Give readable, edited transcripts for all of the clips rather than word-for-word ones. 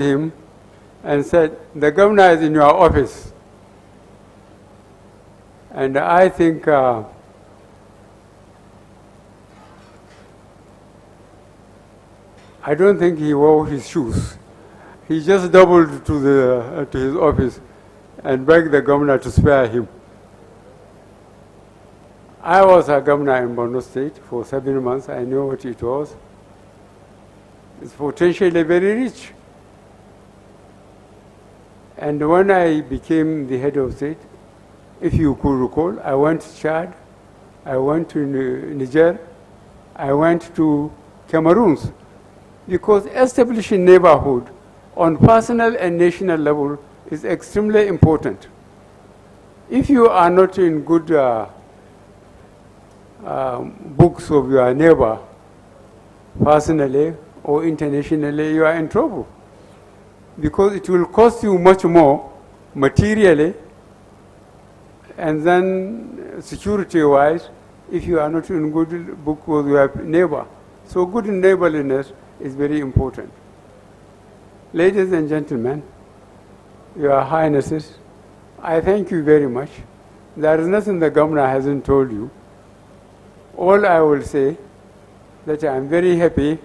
him and said, the governor is in your office. And I think I don't think he wore his shoes. He just doubled to his office and begged the governor to spare him. I was a governor in Borno State for 7 months. I know what it was. It's potentially very rich. And when I became the head of state, if you could recall, I went to Chad, I went to Niger, I went to Cameroon, because establishing neighborhood on personal and national level is extremely important. If you are not in good books of your neighbor, personally or internationally, you are in trouble. Because it will cost you much more materially and then security-wise if you are not in good book with your neighbor. So good neighborliness is very important. Ladies and gentlemen, Your Highnesses, I thank you very much. There is nothing the governor hasn't told you. All I will say that I am very happy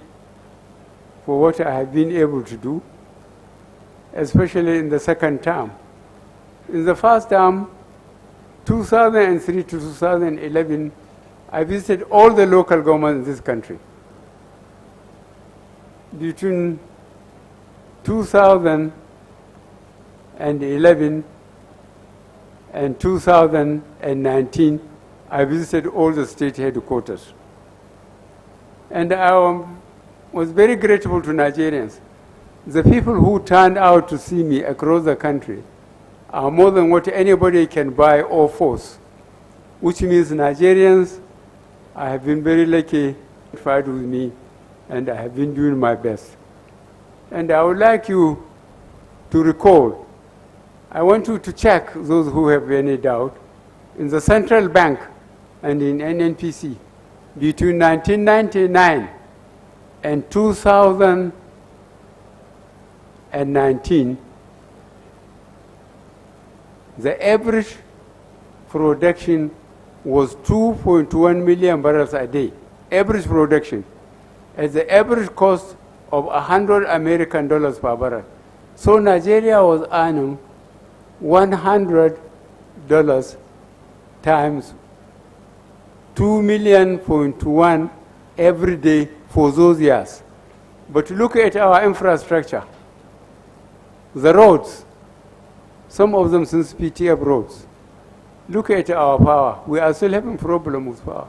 for what I have been able to do, especially in the second term. In the first term, 2003 to 2011, I visited all the local governments in this country. Between 2011 and 2019, I visited all the state headquarters. And I was very grateful to Nigerians. The people who turned out to see me across the country are more than what anybody can buy or force, which means Nigerians, I have been very lucky, tried with me, and I have been doing my best. And I would like you to recall, I want you to check, those who have any doubt, in the central bank and in NNPC, between 1999 and 2019, the average production was 2.1 million barrels a day, average production, at the average cost of $100 American per barrel. So Nigeria was earning $100 times 2.1 every day for those years. But look at our infrastructure. The roads, some of them since PTF roads. Look at our power. We are still having problems with power.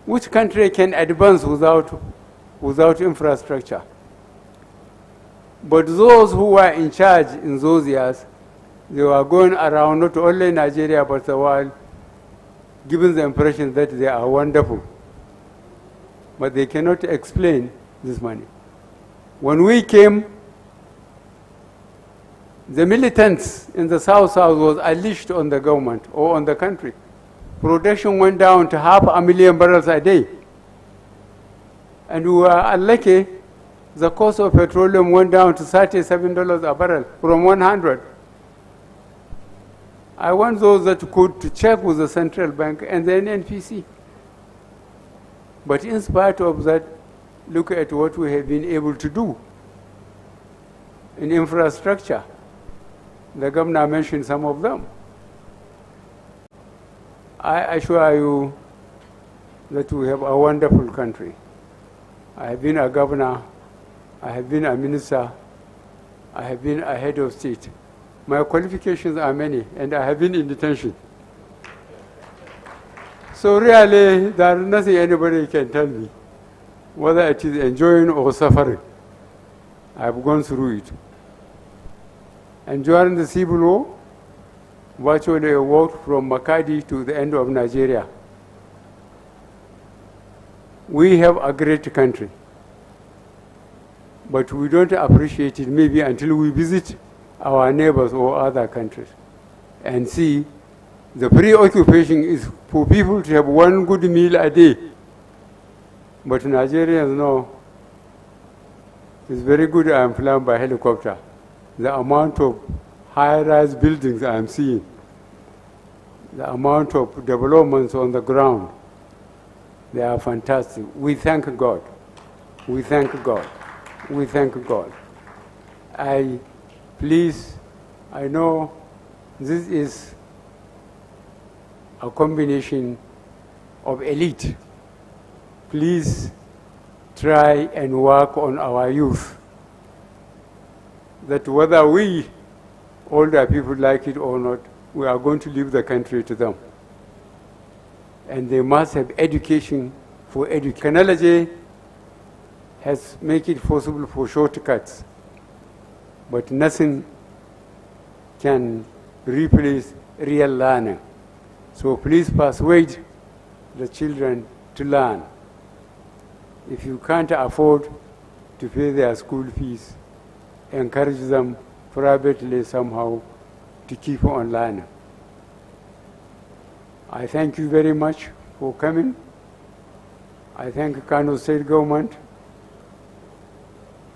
Which country can advance without infrastructure? But those who were in charge in those years, they were going around not only Nigeria but the world, giving the impression that they are wonderful. But they cannot explain this money. When we came, the militants in the South was unleashed on the government or on the country. Production went down to 500,000 barrels a day. And we were unlucky, the cost of petroleum went down to $37 a barrel from 100. I want those that could to check with the central bank and the NNPC. But in spite of that, look at what we have been able to do in infrastructure. The governor mentioned some of them. I assure you that we have a wonderful country. I have been a governor, I have been a minister, I have been a head of state. My qualifications are many, and I have been in detention. So really, there is nothing anybody can tell me, whether it is enjoying or suffering. I have gone through it. And during the Civil War, virtually I walked from Makadi to the end of Nigeria. We have a great country, but we don't appreciate it maybe until we visit our neighbors or other countries and see the preoccupation is for people to have one good meal a day. But Nigerians know It's very good I am flying by helicopter. The amount of high-rise buildings I am seeing, the amount of developments on the ground, they are fantastic. We thank God. We thank God. We thank God. I know this is a combination of elite. Please try and work on our youth, that whether we, older people, like it or not, we are going to leave the country to them. And they must have education for education. Technology has made it possible for shortcuts, but nothing can replace real learning. So please persuade the children to learn. If you can't afford to pay their school fees, encourage them privately somehow to keep on learning. I thank you very much for coming. I thank Kano State Government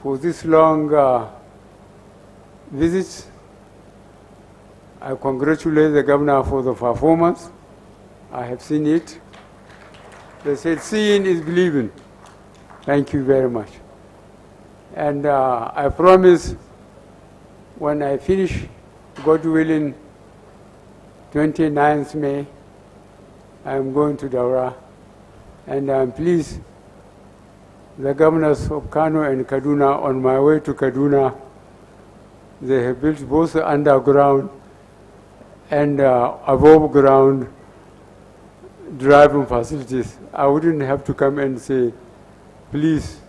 for this long visit. I congratulate the governor for the performance. I have seen it. They said seeing is believing. Thank you very much. And I promise when I finish, God willing, 29th May, I'm going to Daura. And I'm pleased the governors of Kano and Kaduna, on my way to Kaduna, they have built both underground and above ground driving facilities. I wouldn't have to come and say, please,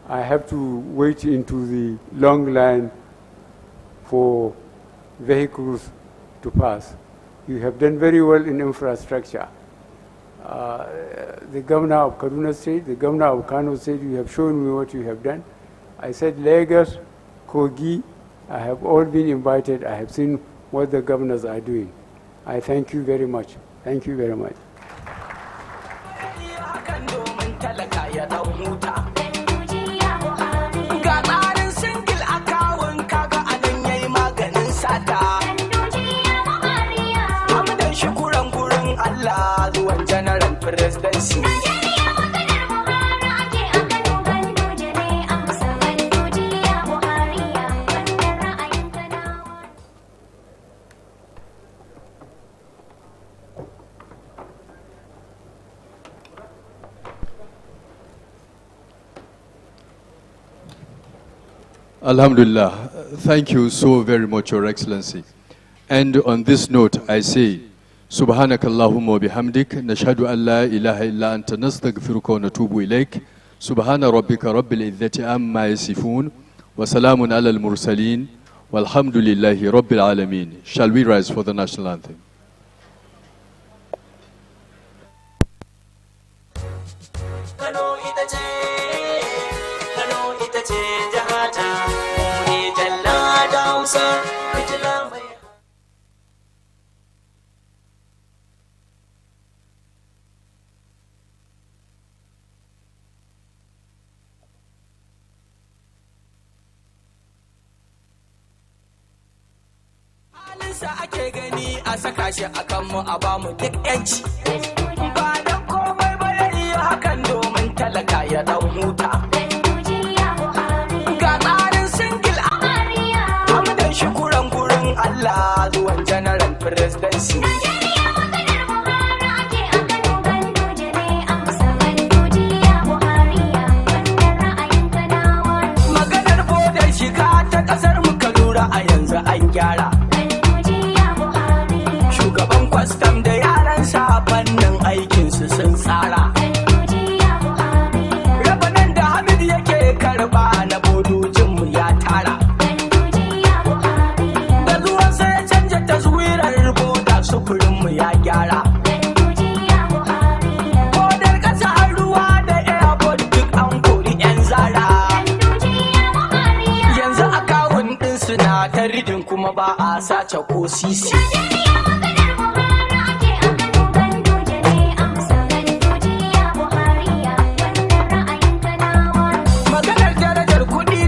I have to wait into the long line for vehicles to pass. You have done very well in infrastructure. The governor of Kaduna State, the governor of Kano State, you have shown me what you have done. I said Lagos, Kogi, I have all been invited. I have seen what the governors are doing. I thank you very much. Thank you very much. Presidency. Alhamdulillah. Thank you so very much, Your Excellency. And on this note, I say, سبحانك اللهم وبحمدك نشهد أن لا إله إلا أنت نستغفرك ونتوب إليك سبحان ربك رب العزة عما يصفون وسلام على المرسلين والحمد لله رب العالمين. Shall we rise for the national anthem? Kano ita ce jahata, mu ne jalla da Hausa, fitila mai halinsa ake gani a saka shi a kanmu a bamu duk yanci. Ba don komai ba ya yi hakan domin talaka ya dan huta. Ga tsarin singil a hamdan shukuran gurin Allah zuwan general presidency. Maganar bodar shiga ta kasar muka lura a yanzu an gyara. Shugaban kwastam da yaran sa fannin aikinsu sun tsara. Rabanan da Hamid yake karba na bodojinmu ya tara. Da zuwansa ya canja taswirar boda sufurinmu ya gyara. Bodar ƙasa har ruwa da airport duk an kori 'yan zara. Yanzu akawun ɗinsu na ta ridin kuma ba a sace ko sisi. Maganar darajar kuɗi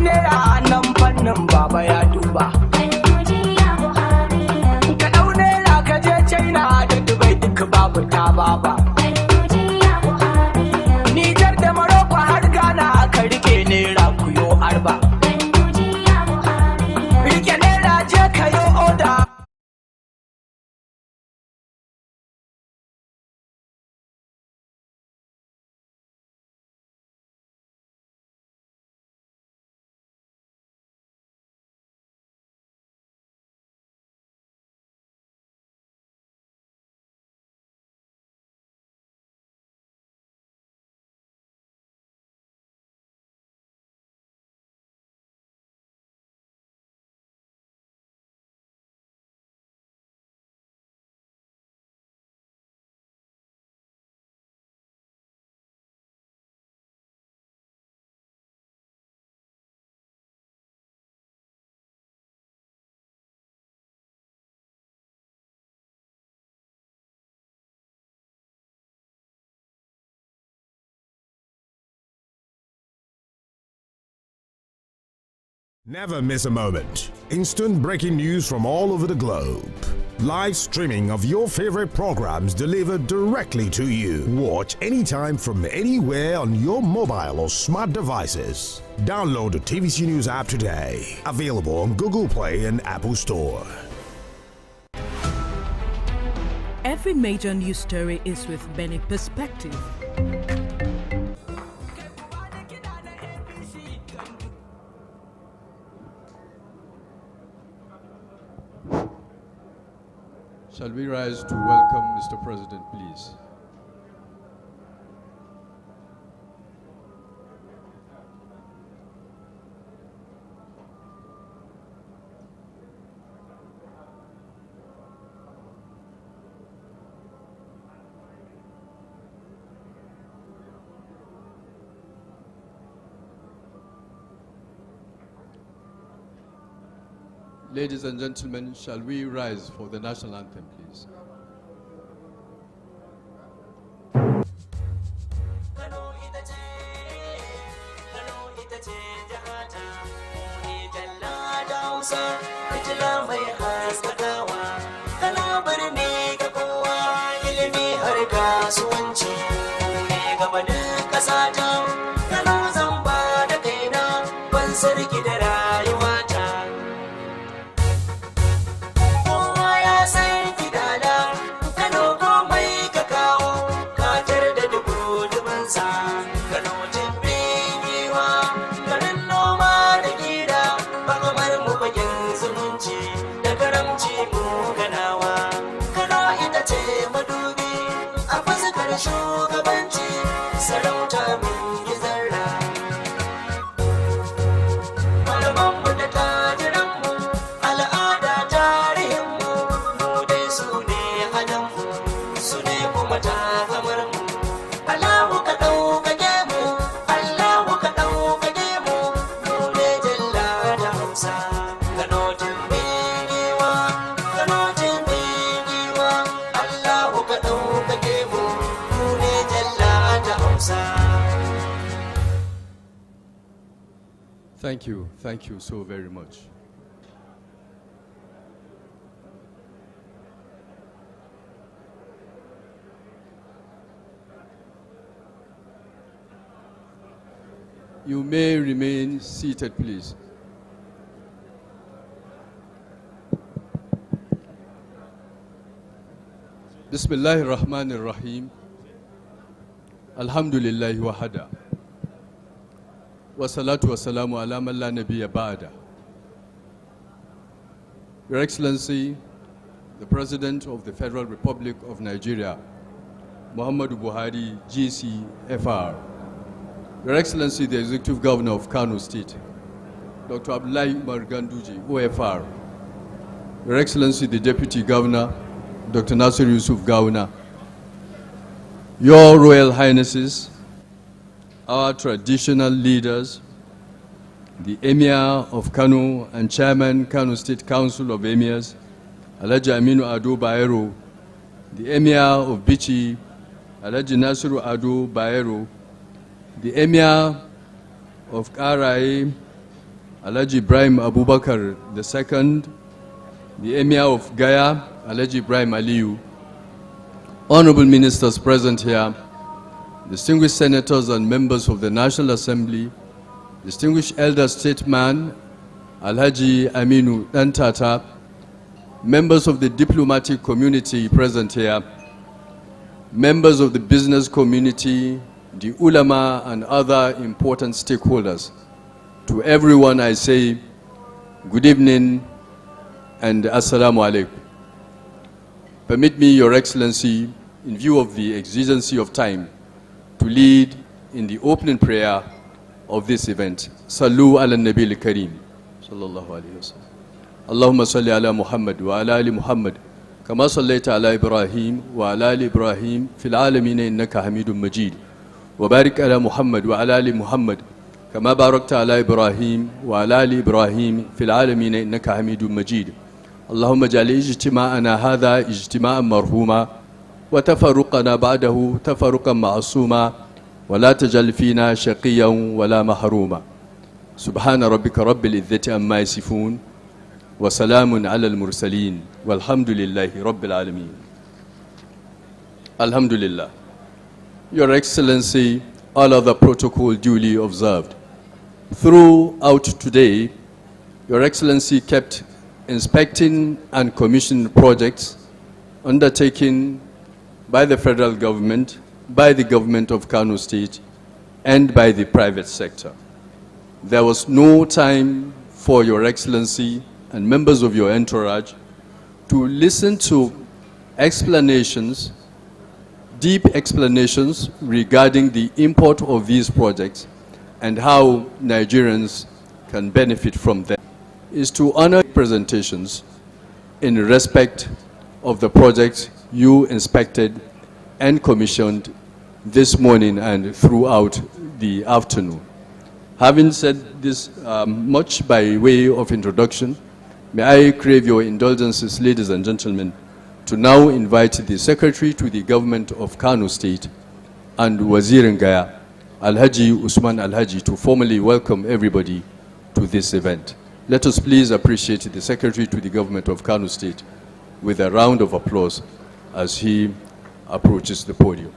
Never miss a moment. Instant breaking news from all over the globe. Live streaming of your favorite programs delivered directly to you. Watch anytime from anywhere on your mobile or smart devices. Download the TVC News app today. Available on Google Play and Apple Store. Every major news story is with Benin perspective. Shall we rise to welcome Mr. President, please? Ladies and gentlemen, shall we rise for the national anthem, please? Thank you so very much. You may remain seated, please. Bismillahir Rahmanir Rahim. Alhamdulillahi wahada. Wassalatu wassalamu ala man la nabiyya ba'da. Your Excellency, the President of the Federal Republic of Nigeria, Muhammadu Buhari, GCFR. Your Excellency, the Executive Governor of Kano State, Dr. Abdullahi Ganduji, OFR. Your Excellency, the Deputy Governor, Dr. Nasir Yusuf Gawuna. Your Royal Highnesses, our traditional leaders, the Emir of Kano and Chairman Kano State Council of Emirs, Alhaji Aminu Ado Bayero, the Emir of Bichi, Alhaji Nasiru Ado Bayero, the Emir of Karai, Alhaji Ibrahim Abubakar II, the Emir of Gaya, Alhaji Ibrahim Aliyu, honorable ministers present here, distinguished senators and members of the National Assembly, distinguished elder statesman, Alhaji Aminu Dantata, members of the diplomatic community present here, members of the business community, the ulama and other important stakeholders. To everyone I say, good evening and assalamu alaikum. Permit me, Your Excellency, in view of the exigency of time, to lead in the opening prayer of this event. Sallu ala Nabi al-Kareem. Sallallahu alayhi wa sallam. Allahumma salli ala Muhammad wa ala ali Muhammad. Kama sallaita ala Ibrahim wa ala ali Ibrahim fil alamina innaka hamidun majid. Wa barik ala Muhammad wa ala ali Muhammad. Kama barakta ala Ibrahim wa ala ali Ibrahim fil alamina innaka hamidun majid. Allahumma jali ijtima'ana hadha ijtima'an marhuma. وتفرقنا بعده تفرقا معصوما ولا تجعل فينا شقيا ولا محروما. Subhana rabbika rabbil izzati amma yasifun wa salamun ala al-mursalin walhamdulillahi rabbil alameen. Alhamdulillah. Your Excellency, all other protocol duly observed. Throughout today, Your Excellency kept inspecting and commissioning projects undertaken by the federal government, by the government of Kano State, and by the private sector. There was no time for Your Excellency and members of your entourage to listen to explanations, deep explanations regarding the import of these projects and how Nigerians can benefit from them. Is to honor presentations in respect of the projects you inspected and commissioned this morning and throughout the afternoon. Having said this much by way of introduction, may I crave your indulgences, ladies and gentlemen, to now invite the Secretary to the Government of Kano State and Wazir Ngaya, Alhaji Usman Alhaji, to formally welcome everybody to this event. Let us please appreciate the Secretary to the Government of Kano State with a round of applause as he approaches the podium.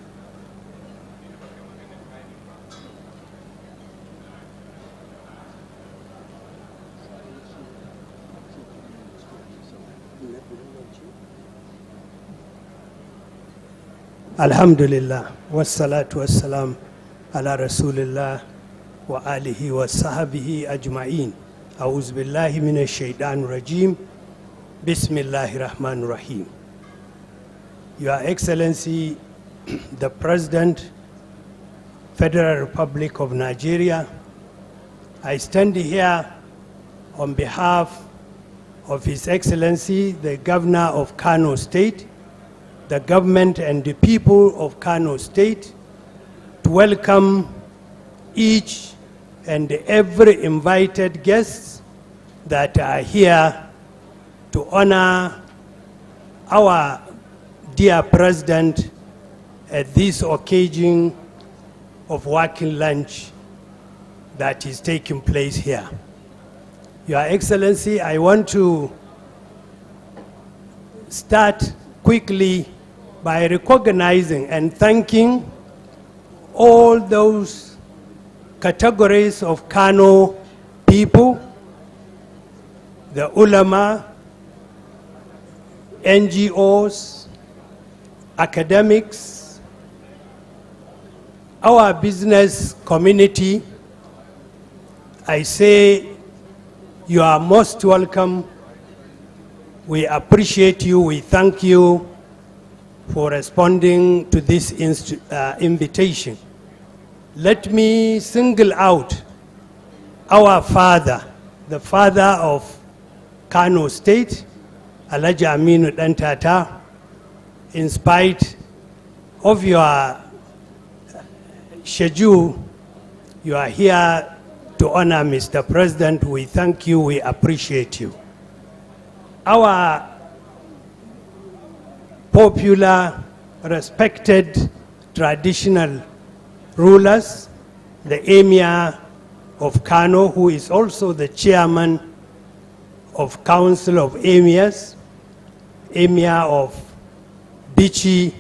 Alhamdulillah, wassalatu wassalam ala rasulillah wa alihi wa sahbihi ajma'in. A'udhu billahi minash shaitanir rajim. Bismillahir rahmanir rahim. Your Excellency, the President, Federal Republic of Nigeria, I stand here on behalf of His Excellency, the Governor of Kano State, the government and the people of Kano State, to welcome each and every invited guests that are here to honor our dear President at this occasion of working lunch that is taking place here. Your Excellency, I want to start quickly by recognizing and thanking all those categories of Kano people, the ulama, NGOs, academics, our business community. I say you are most welcome. We appreciate you. We thank you for responding to this invitation. Let me single out our father, the father of Kano State, Alhaji Aminu Dantata. In spite of your schedule, you are here to honor Mr. President. We thank you, we appreciate you. Our popular, respected, traditional rulers, the Emir of Kano, who is also the chairman of Council of Emirs, Emir of Bichi,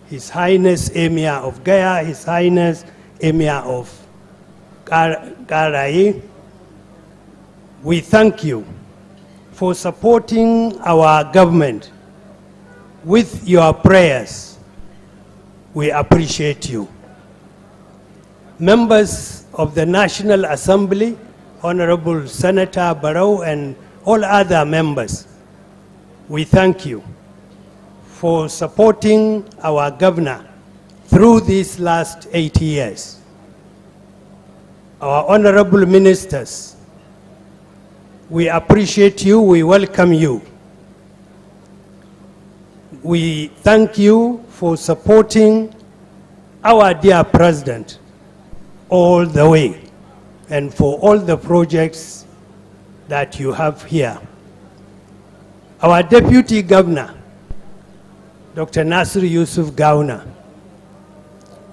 His Highness Emir of Gaya, His Highness Emir of Karai. We thank you for supporting our government with your prayers. We appreciate you. Members of the National Assembly, Honorable Senator Barrow and all other members, we thank you for supporting our governor through these last 8 years. Our honorable ministers, we appreciate you, we welcome you. We thank you for supporting our dear president all the way and for all the projects that you have here. Our deputy governor, Dr. Nasir Yusuf Gauna,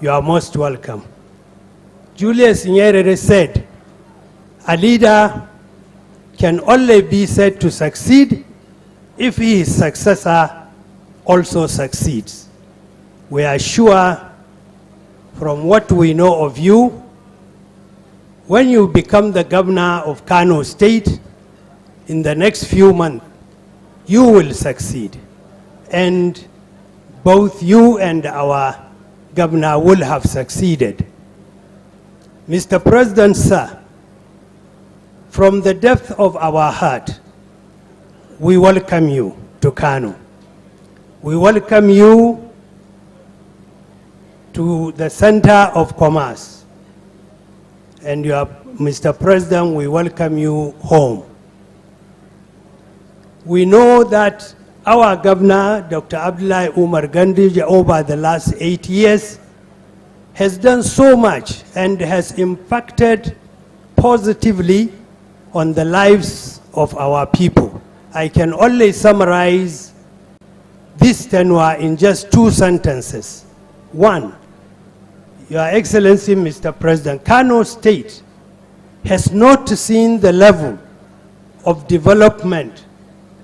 you are most welcome. Julius Nyerere said, A leader can only be said to succeed if his successor also succeeds. We are sure from what we know of you, when you become the governor of Kano State, in the next few months, you will succeed. And both you and our governor will have succeeded. Mr. President, sir, from the depth of our heart, we welcome you to Kano. We welcome you to the Center of Commerce. And Mr. President, we welcome you home. We know that our governor, Dr. Abdullahi Umar Ganduji, over the last 8 years, has done so much and has impacted positively on the lives of our people. I can only summarize this tenure in just 2 sentences. 1, Your Excellency, Mr. President, Kano State has not seen the level of development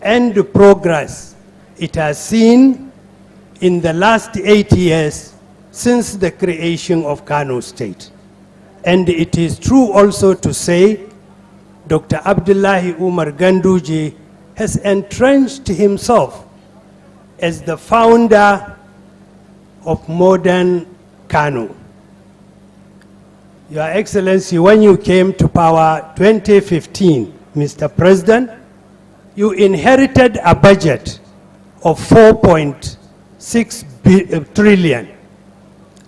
and progress it has seen in the last 8 years since the creation of Kano State. And it is true also to say Dr. Abdullahi Umar Ganduji has entrenched himself as the founder of modern Kano. Your Excellency, when you came to power 2015, Mr. President, you inherited a budget of 4.6 trillion.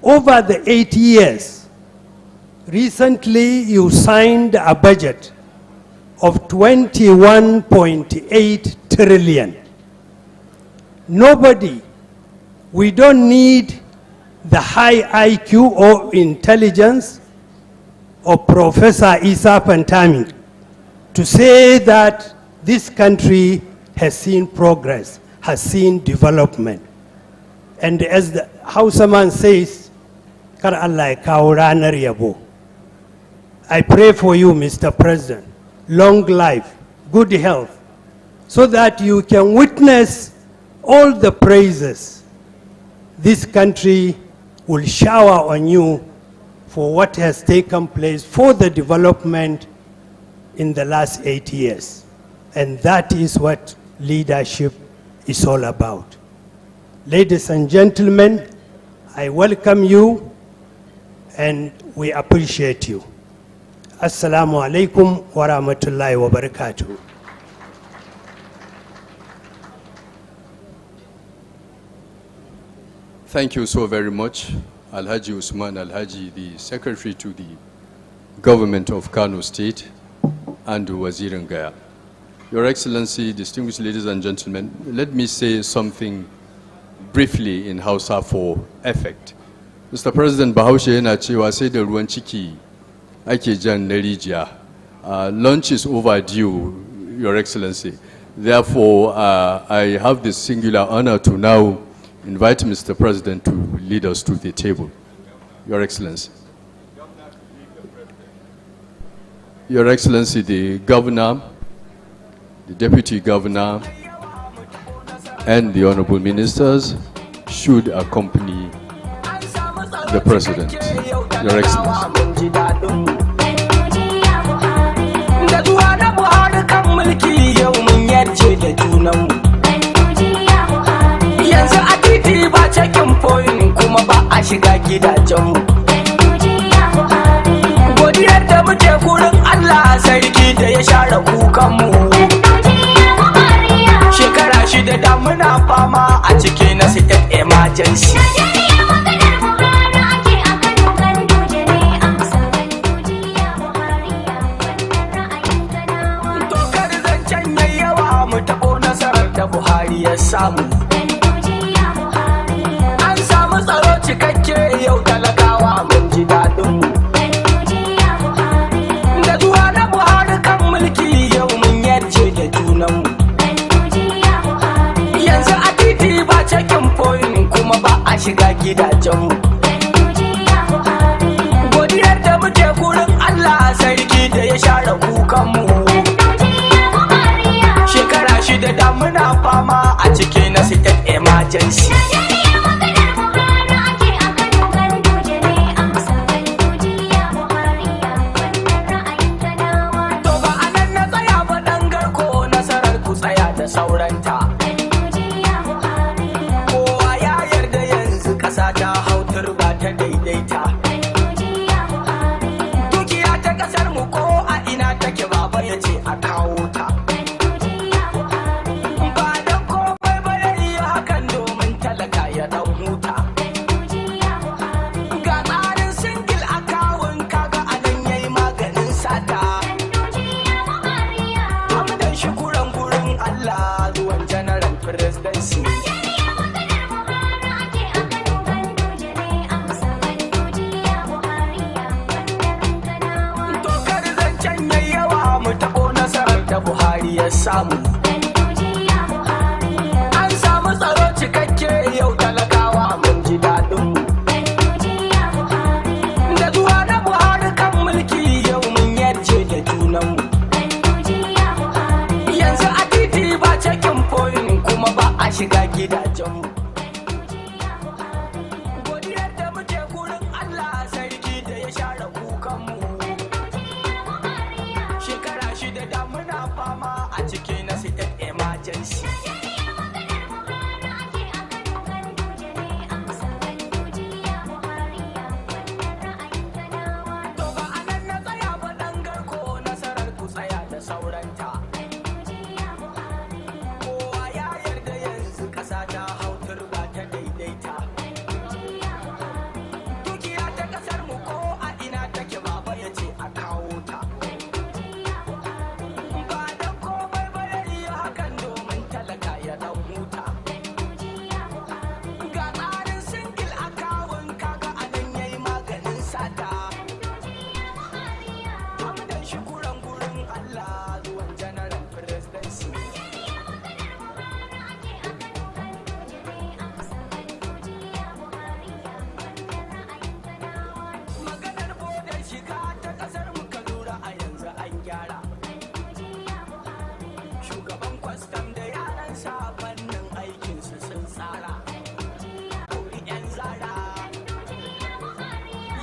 Over the 8 years, recently you signed a budget of 21.8 trillion. Nobody, we don't need the high IQ or intelligence of Professor Isa Pantami to say that this country has seen progress, has seen development. And as the Hausaman says, Kar Allah ya kawo ranar yabo. I pray for you, Mr. President, long life, good health, so that you can witness all the praises this country will shower on you for what has taken place for the development in the last 8 years. And that is what leadership is all about. Ladies and gentlemen, I welcome you and we appreciate you. Assalamu alaikum wa rahmatullahi wa barakatuh. Thank you so very much, Alhaji Usman Alhaji, the Secretary to the Government of Kano State, and Wazir Ngaya. Your Excellency, distinguished ladies and gentlemen, let me say something briefly in Hausa for effect. Mr. President, Bahaushe yana cewa sai da ruwan ciki ake jan na rijiya. Lunch is overdue, Your Excellency. Therefore, I have this singular honor to now invite Mr. President to lead us to the table. Your Excellency. Your Excellency, the Governor, the Deputy Governor, and the Honorable Ministers should accompany the President. Your Excellency. Godiyar da muke gurin Allah sarki da ya share kukanmu. Shekara 6 da muna fama a ciki na state emergency. Tokar zancen yawa mu taɓo nasarar da Buhari ya samu. An samu tsaro cikakke yau talakawa mun ji daɗinmu. Da zuwa na Buhari kan mulki yau mun yarje da junanmu. Yanzu a titi ba cikin foyin kuma ba a shiga gidajenmu. Godiyar da muke gurin Allah Allah sarki da ya share kukanmu. Shekara shida da muna fama a ciki na state emergency. To ba anan na tsaya ba dan garko, nasarar ku tsaya da sauranta. Kowa ya yarda yanzu ƙasa ta hau turba ta daidaita. Dukiya ta ƙasar mu ko a ina take baba ya ce a kawo ta. Ba dan komai ba ya yi hakan domin talaka ya dan huta. Ga tsarin single account kaga anan yayi maganin sata. Hamdan shukuran gurin Allah zuwan general presidency. Tokar zancen yayi yawa mu taɓo nasarar da Buhari ya samu. An samu tsaro cikakke yau talakawa mun ji daɗinmu. Da zuwa na Buhari kan mulki yau mun yarje da junanmu. Yanzu a titi ba cikin point kuma ba a shiga gidajenmu. Godiyar da muke gurin Allah sarki da ya share kukanmu. Shekara shida da muna fama a ciki na state emergency. To ba anan na tsaya ba dan garko, nasarar ku tsaya da sauranta. Kowa ya yarda yanzu ƙasa ta hau turba ta daidaita. Dukiya ta ƙasar mu ko a ina take baba ya ce a kawo ta. Ba dan komai ba ya yi hakan domin talaka ya dan huta. Ga tsarin single account kaga anan yayi maganin sata. Hamdan shukuran gurin Allah zuwan general presidency. Maganar bodar shiga ta ƙasar mu ka lura a yanzu an gyara. Shugaban kwastam da yaransa fannin aikinsu sun tsara. Kuri 'yan zara.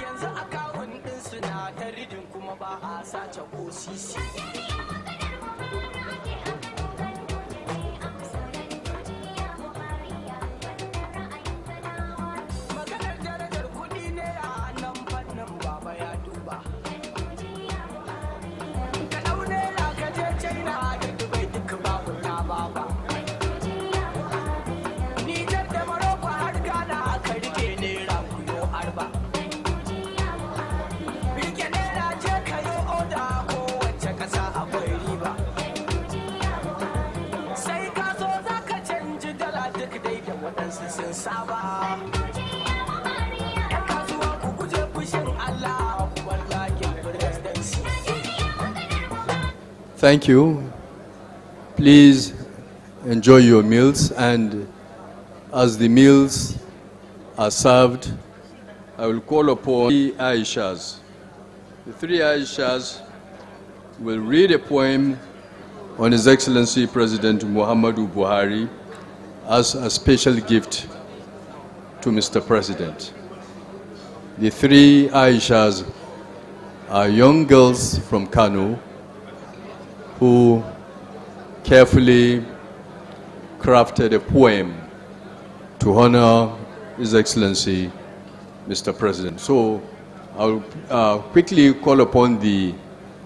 Yanzu akawun ɗinsu na ta ridin kuma ba a sace ko sisi. Maganar darajar kuɗi ne a nan fannin baba ya duba. Ka ɗau naira ka je China da Dubai duk babu ta baba. Nijar da Morocco har Ghana ka rike naira kuyo arba. Rike naira je ka yi oda kowace ƙasa akwai riba. Sai ka zo za ka canji dala duk dai da waɗansu sun saba. ‘Yan kasuwa ku guje fushin Allah ku bar zagin presidency. Thank you. Please enjoy your meals, and as the meals are served, I will call upon three Aishas. The three Aishas will read a poem on His Excellency President Muhammadu Buhari as a special gift to Mr. President. The three Aishas are young girls from Kano who carefully crafted a poem to honor His Excellency Mr. President. So I'll quickly call upon the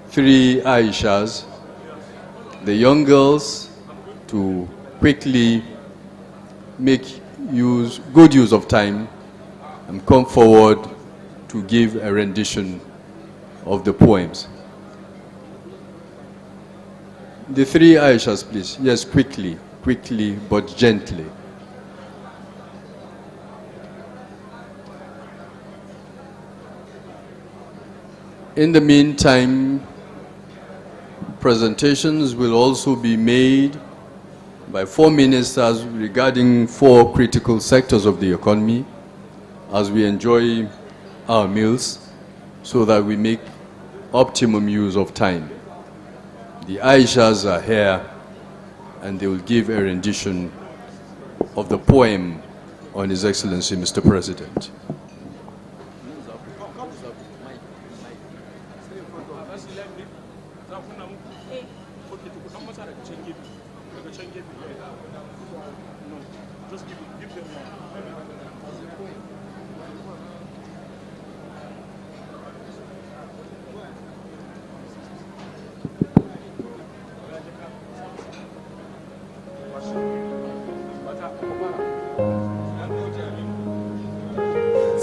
three Aishas, the young girls, to quickly make good use of time and come forward to give a rendition of the poems. The three Aishas, please. Yes, quickly, but gently. In the meantime, presentations will also be made by 4 ministers regarding 4 critical sectors of the economy as we enjoy our meals, so that we make optimum use of time. The Aishas are here, and they will give a rendition of the poem on His Excellency, Mr. President.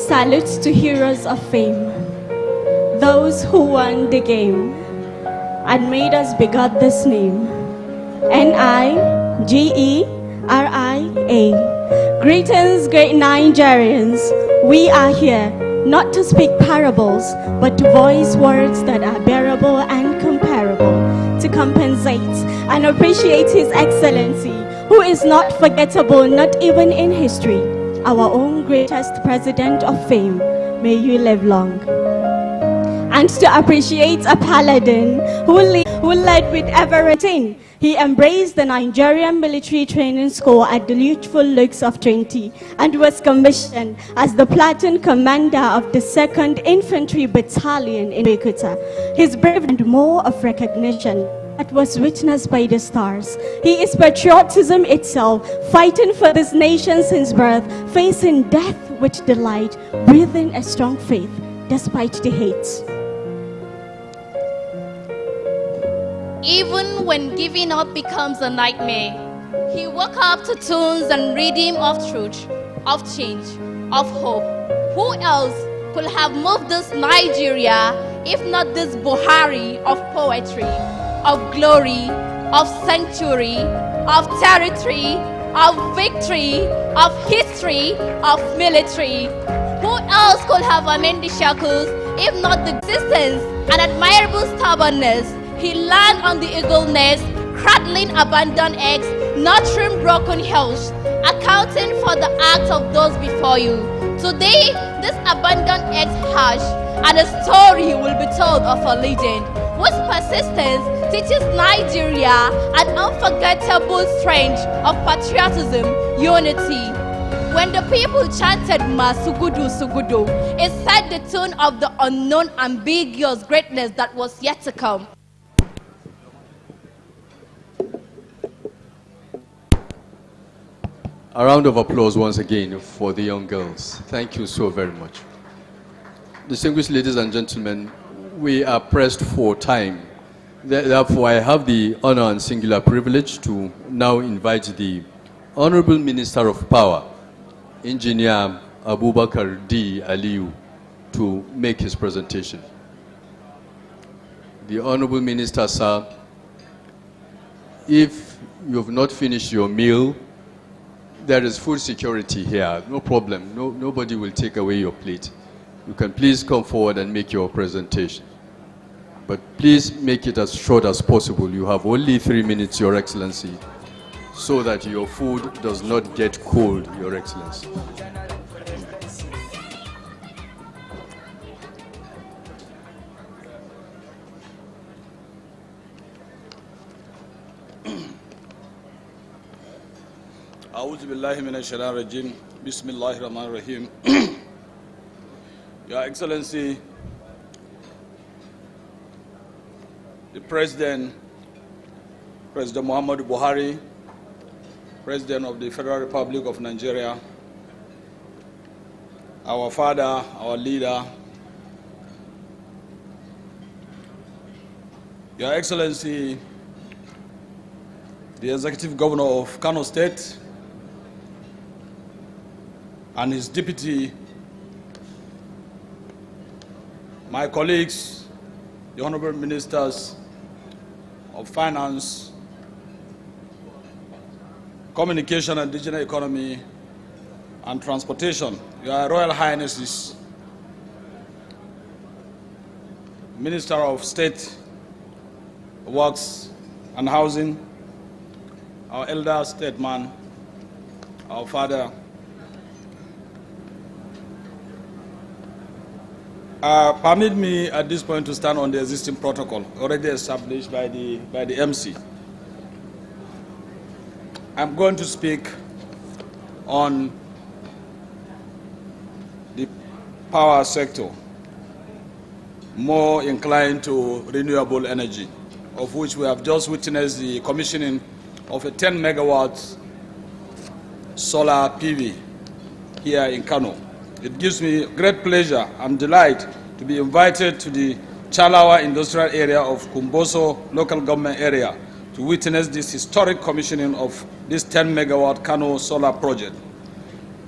Salutes to heroes of fame, those who won the game and made us begot this name. Nigeria. Greetings, great Nigerians. We are here not to speak parables, but to voice words that are bearable and comparable, to compensate and appreciate His Excellency, who is not forgettable, not even in history, our own greatest president of fame. May you live long. And to appreciate a paladin who led with everything. He embraced the Nigerian military training school at the youthful looks of 20 and was commissioned as the platoon commander of the 2nd Infantry Battalion in Bekuta. His bravery and more of recognition that was witnessed by the stars. He is patriotism itself, fighting for this nation since birth, facing death with delight, breathing a strong faith despite the hate. Even when giving up becomes a nightmare, he woke up to tunes and rhythm of truth, of change, of hope. Who else could have moved this Nigeria if not this Buhari of poetry, of glory, of sanctuary, of territory, of victory, of history, of military? Who else could have amended the shackles if not the existence and admirable stubbornness? He learned on the eagle nest, cradling abandoned eggs, nurturing broken health, accounting for the acts of those before you. Today, this abandoned eggs hatch, and a story will be told of a legend whose persistence teaches Nigeria an unforgettable strength of patriotism, unity. When the people chanted Masugudu Sugudu, it set the tone of the unknown ambiguous greatness that was yet to come. A round of applause once again for the young girls. Thank you so very much. Distinguished ladies and gentlemen, we are pressed for time. Therefore, I have the honor and singular privilege to now invite the Honorable Minister of Power, Engineer Abubakar D. Aliyu, to make his presentation. The Honorable Minister, sir, if you have not finished your meal, there is food security here, no problem. Nobody will take away your plate. You can please come forward and make your presentation. But please make it as short as possible. You have only 3 minutes, Your Excellency, so that your food does not get cold, Your Excellency. أعوذ بالله من الشيطان الرجيم بسم الله الرحمن الرحيم. Your Excellency, the President Muhammadu Buhari, President of the Federal Republic of Nigeria, our father, our leader, Your Excellency, the Executive Governor of Kano State, and his deputy, my colleagues, the honorable ministers of finance, communication and digital economy, and transportation, Your Royal Highnesses, Minister of State, Works and Housing, our elder statesman, our father, Permit me at this point to stand on the existing protocol already established by the MC. I'm going to speak on the power sector, more inclined to renewable energy, of which we have just witnessed the commissioning of a 10 megawatt solar PV here in Kano. It gives me great pleasure and delight to be invited to the Chalawa industrial area of Kumboso local government area to witness this historic commissioning of this 10 megawatt Kano solar project.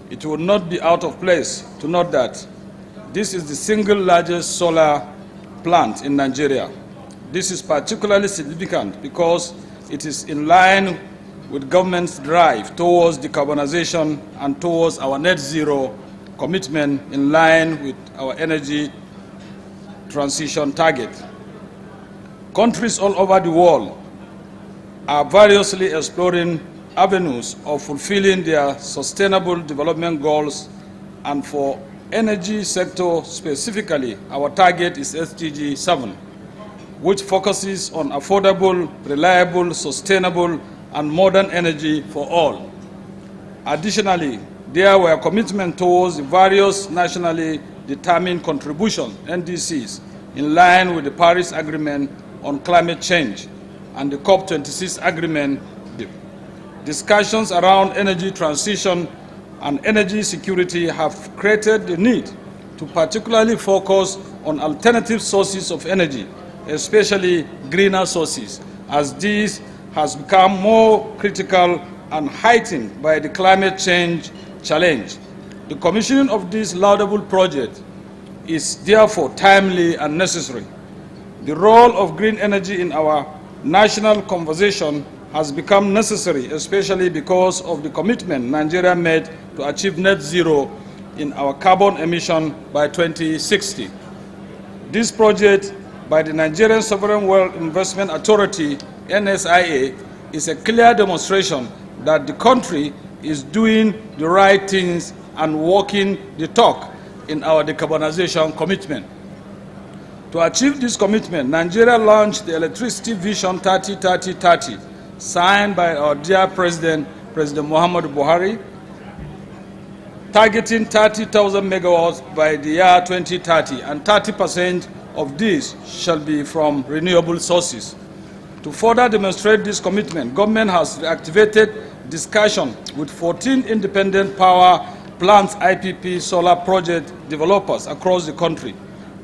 It would not be out of place to note that this is the single largest solar plant in Nigeria. This is particularly significant because it is in line with government's drive towards decarbonization and towards our net zero commitment in line with our energy transition target. Countries all over the world are variously exploring avenues of fulfilling their sustainable development goals, and for energy sector specifically, our target is SDG 7, which focuses on affordable, reliable, sustainable, and modern energy for all. Additionally, there were commitments towards the various nationally determined contributions, NDCs, in line with the Paris Agreement on climate change and the COP26 agreement. Discussions around energy transition and energy security have created the need to particularly focus on alternative sources of energy, especially greener sources, as this has become more critical and heightened by the climate change challenge. The commissioning of this laudable project is therefore timely and necessary. The role of green energy in our national conversation has become necessary, especially because of the commitment Nigeria made to achieve net zero in our carbon emission by 2060. This project by the Nigerian Sovereign Wealth Investment Authority, NSIA, is a clear demonstration that the country is doing the right things and walking the talk in our decarbonization commitment. To achieve this commitment, Nigeria launched the Electricity Vision 30-30-30, signed by our dear President, President Muhammadu Buhari, targeting 30,000 megawatts by the year 2030, and 30% of this shall be from renewable sources. To further demonstrate this commitment, government has reactivated discussion with 14 independent power plants IPP solar project developers across the country.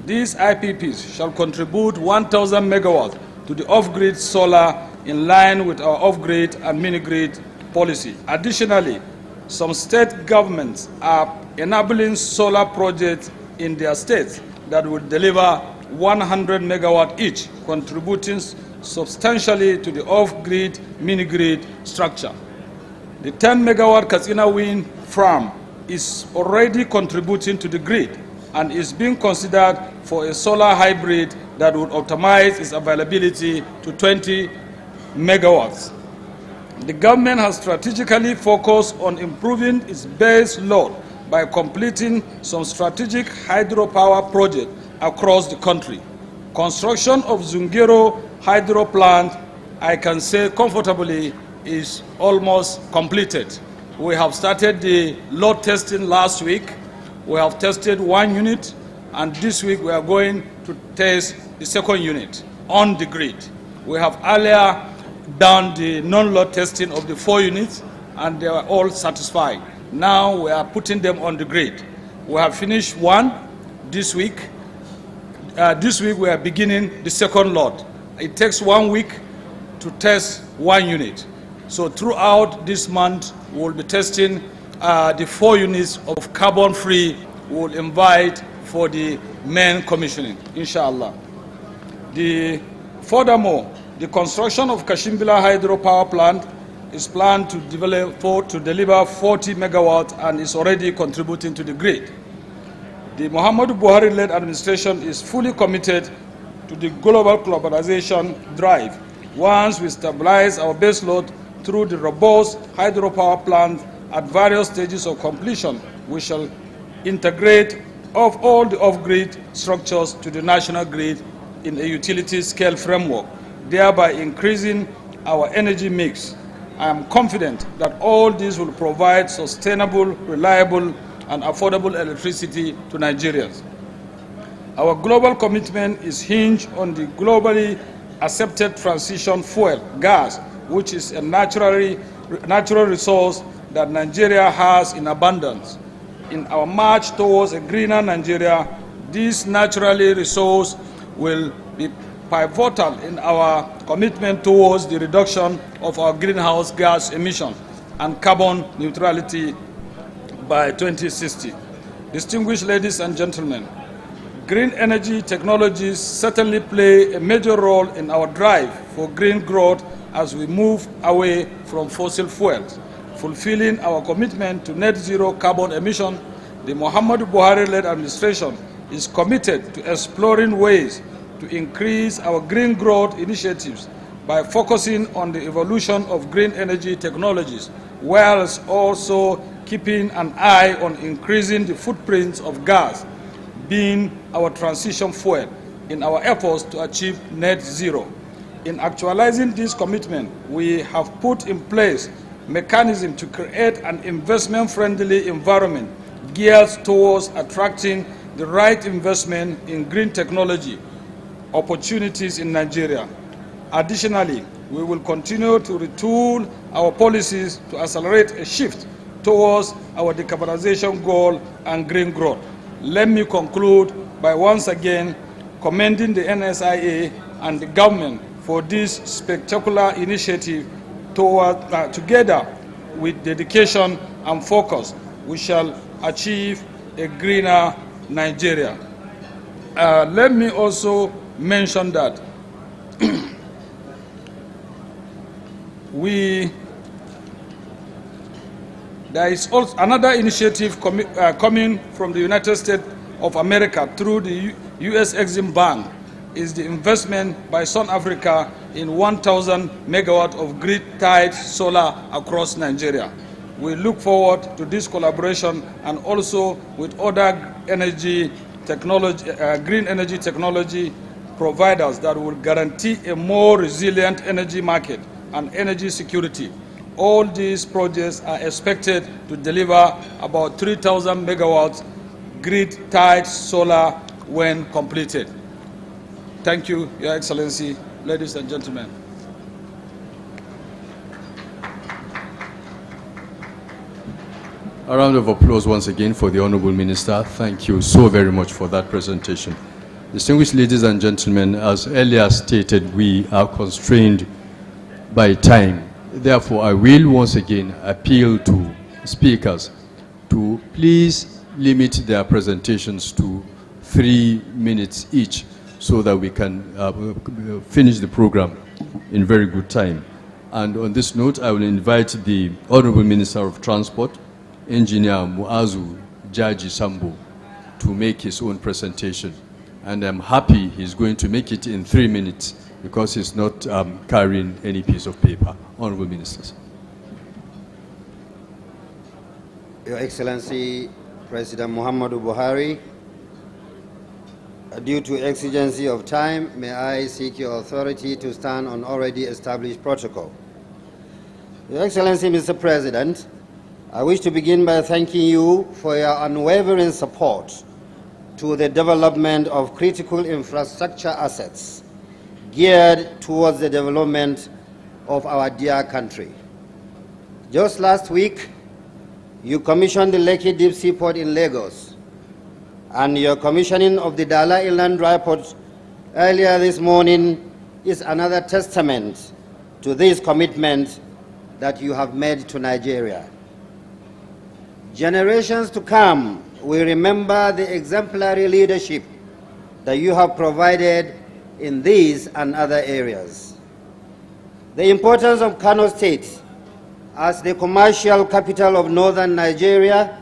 These IPPs shall contribute 1,000 megawatts to the off-grid solar in line with our off-grid and mini-grid policy. Additionally, some state governments are enabling solar projects in their states that will deliver 100 megawatts each, contributing substantially to the off-grid, mini-grid structure. The 10 megawatt Katsina wind farm is already contributing to the grid and is being considered for a solar hybrid that would optimize its availability to 20 megawatts. The government has strategically focused on improving its base load by completing some strategic hydropower projects across the country. Construction of Zungero hydro plant, I can say comfortably, is almost completed. We have started the load testing last week. We have tested one unit, and this week we are going to test the second unit on the grid. We have earlier done the non-load testing of the 4 units, and they are all satisfied. Now we are putting them on the grid. We have finished one this week. This week we are beginning the second load. It takes 1 week to test 1 unit. So throughout this month, we will be testing the 4 units of carbon-free. We will invite for the main commissioning, inshallah. Furthermore, the construction of Kashimbila hydropower plant is planned to deliver 40 megawatts and is already contributing to the grid. The Muhammadu Buhari-led administration is fully committed to the global globalization drive. Once we stabilize our base load through the robust hydropower plant at various stages of completion, we shall integrate of all the off-grid structures to the national grid in a utility scale framework, thereby increasing our energy mix. I am confident that all this will provide sustainable, reliable, and affordable electricity to Nigerians. Our global commitment is hinged on the globally accepted transition fuel, gas, which is a natural resource that Nigeria has in abundance. In our march towards a greener Nigeria, this naturally resource will be pivotal in our commitment towards the reduction of our greenhouse gas emissions and carbon neutrality by 2060. Distinguished ladies and gentlemen, green energy technologies certainly play a major role in our drive for green growth as we move away from fossil fuels. Fulfilling our commitment to net zero carbon emission, the Muhammadu Buhari-led administration is committed to exploring ways to increase our green growth initiatives by focusing on the evolution of green energy technologies, whilst also keeping an eye on increasing the footprints of gas, being our transition fuel, in our efforts to achieve net zero. In actualizing this commitment, we have put in place mechanisms to create an investment-friendly environment geared towards attracting the right investment in green technology opportunities in Nigeria. Additionally, we will continue to retool our policies to accelerate a shift towards our decarbonization goal and green growth. Let me conclude by once again commending the NSIA and the government for this spectacular initiative. Together with dedication and focus, we shall achieve a greener Nigeria. Let me also mention that there is also another initiative coming from the United States of America through the U.S. Exim Bank, is the investment by Sun Africa in 1,000 megawatt of grid-tied solar across Nigeria. We look forward to this collaboration and also with other energy technology, green energy technology providers that will guarantee a more resilient energy market and energy security. All these projects are expected to deliver about 3,000 megawatts grid-tied solar when completed. Thank you, Your Excellency, ladies and gentlemen. A round of applause once again for the Honorable Minister. Thank you so very much for that presentation. Distinguished ladies and gentlemen, as earlier stated, we are constrained by time. Therefore, I will once again appeal to speakers to please limit their presentations to 3 minutes each, so that we can finish the program in very good time. And on this note, I will invite the Honorable Minister of Transport, Engineer Muazu Jaji Sambo, to make his own presentation. And I'm happy he's going to make it in 3 minutes because he's not carrying any piece of paper. Honorable Ministers. Your Excellency, President Muhammadu Buhari, due to exigency of time, may I seek your authority to stand on already established protocol. Your Excellency, Mr. President, I wish to begin by thanking you for your unwavering support to the development of critical infrastructure assets geared towards the development of our dear country. Just last week, you commissioned the Lekki Deep Sea Port in Lagos, and your commissioning of the Dala Inland Dry Port earlier this morning is another testament to this commitment that you have made to Nigeria. Generations to come will remember the exemplary leadership that you have provided in these and other areas. The importance of Kano State as the commercial capital of northern Nigeria,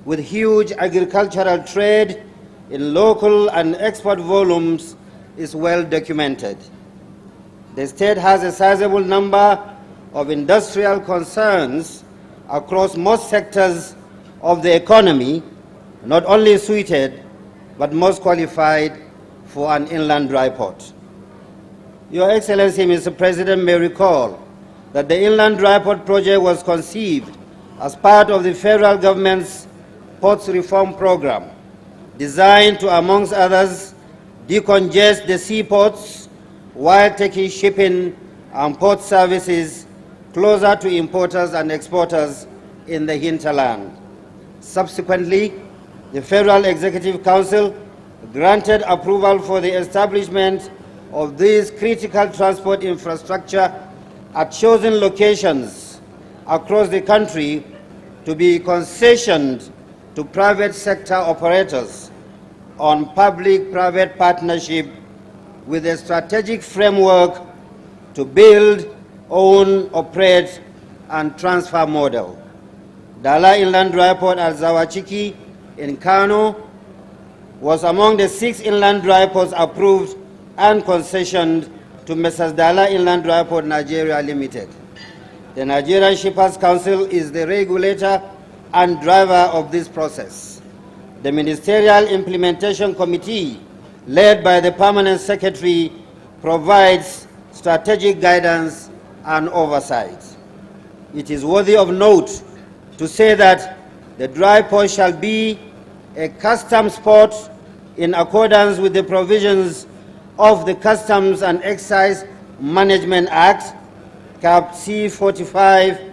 with huge agricultural trade in local and export volumes, is well documented. The state has a sizable number of industrial concerns across most sectors of the economy, not only suited but most qualified for an inland dry port. Your Excellency, Mr. President, may recall that the inland dry port project was conceived as part of the federal government's ports reform program, designed to, amongst others, decongest the seaports while taking shipping and port services closer to importers and exporters in the hinterland. Subsequently, the Federal Executive Council granted approval for the establishment of these critical transport infrastructure at chosen locations across the country to be concessioned to private sector operators on public-private partnership with a strategic framework to build, own, operate, and transfer model. Dala Inland Dry Port at Zawachiki in Kano was among the 6 inland dry ports approved and concessioned to Messrs. Dala Inland Dry Port Nigeria Limited. The Nigerian Shippers Council is the regulator and driver of this process. The Ministerial Implementation Committee, led by the Permanent Secretary, provides strategic guidance and oversight. It is worthy of note to say that the dry port shall be a customs port in accordance with the provisions of the Customs and Excise Management Act, Cap C45,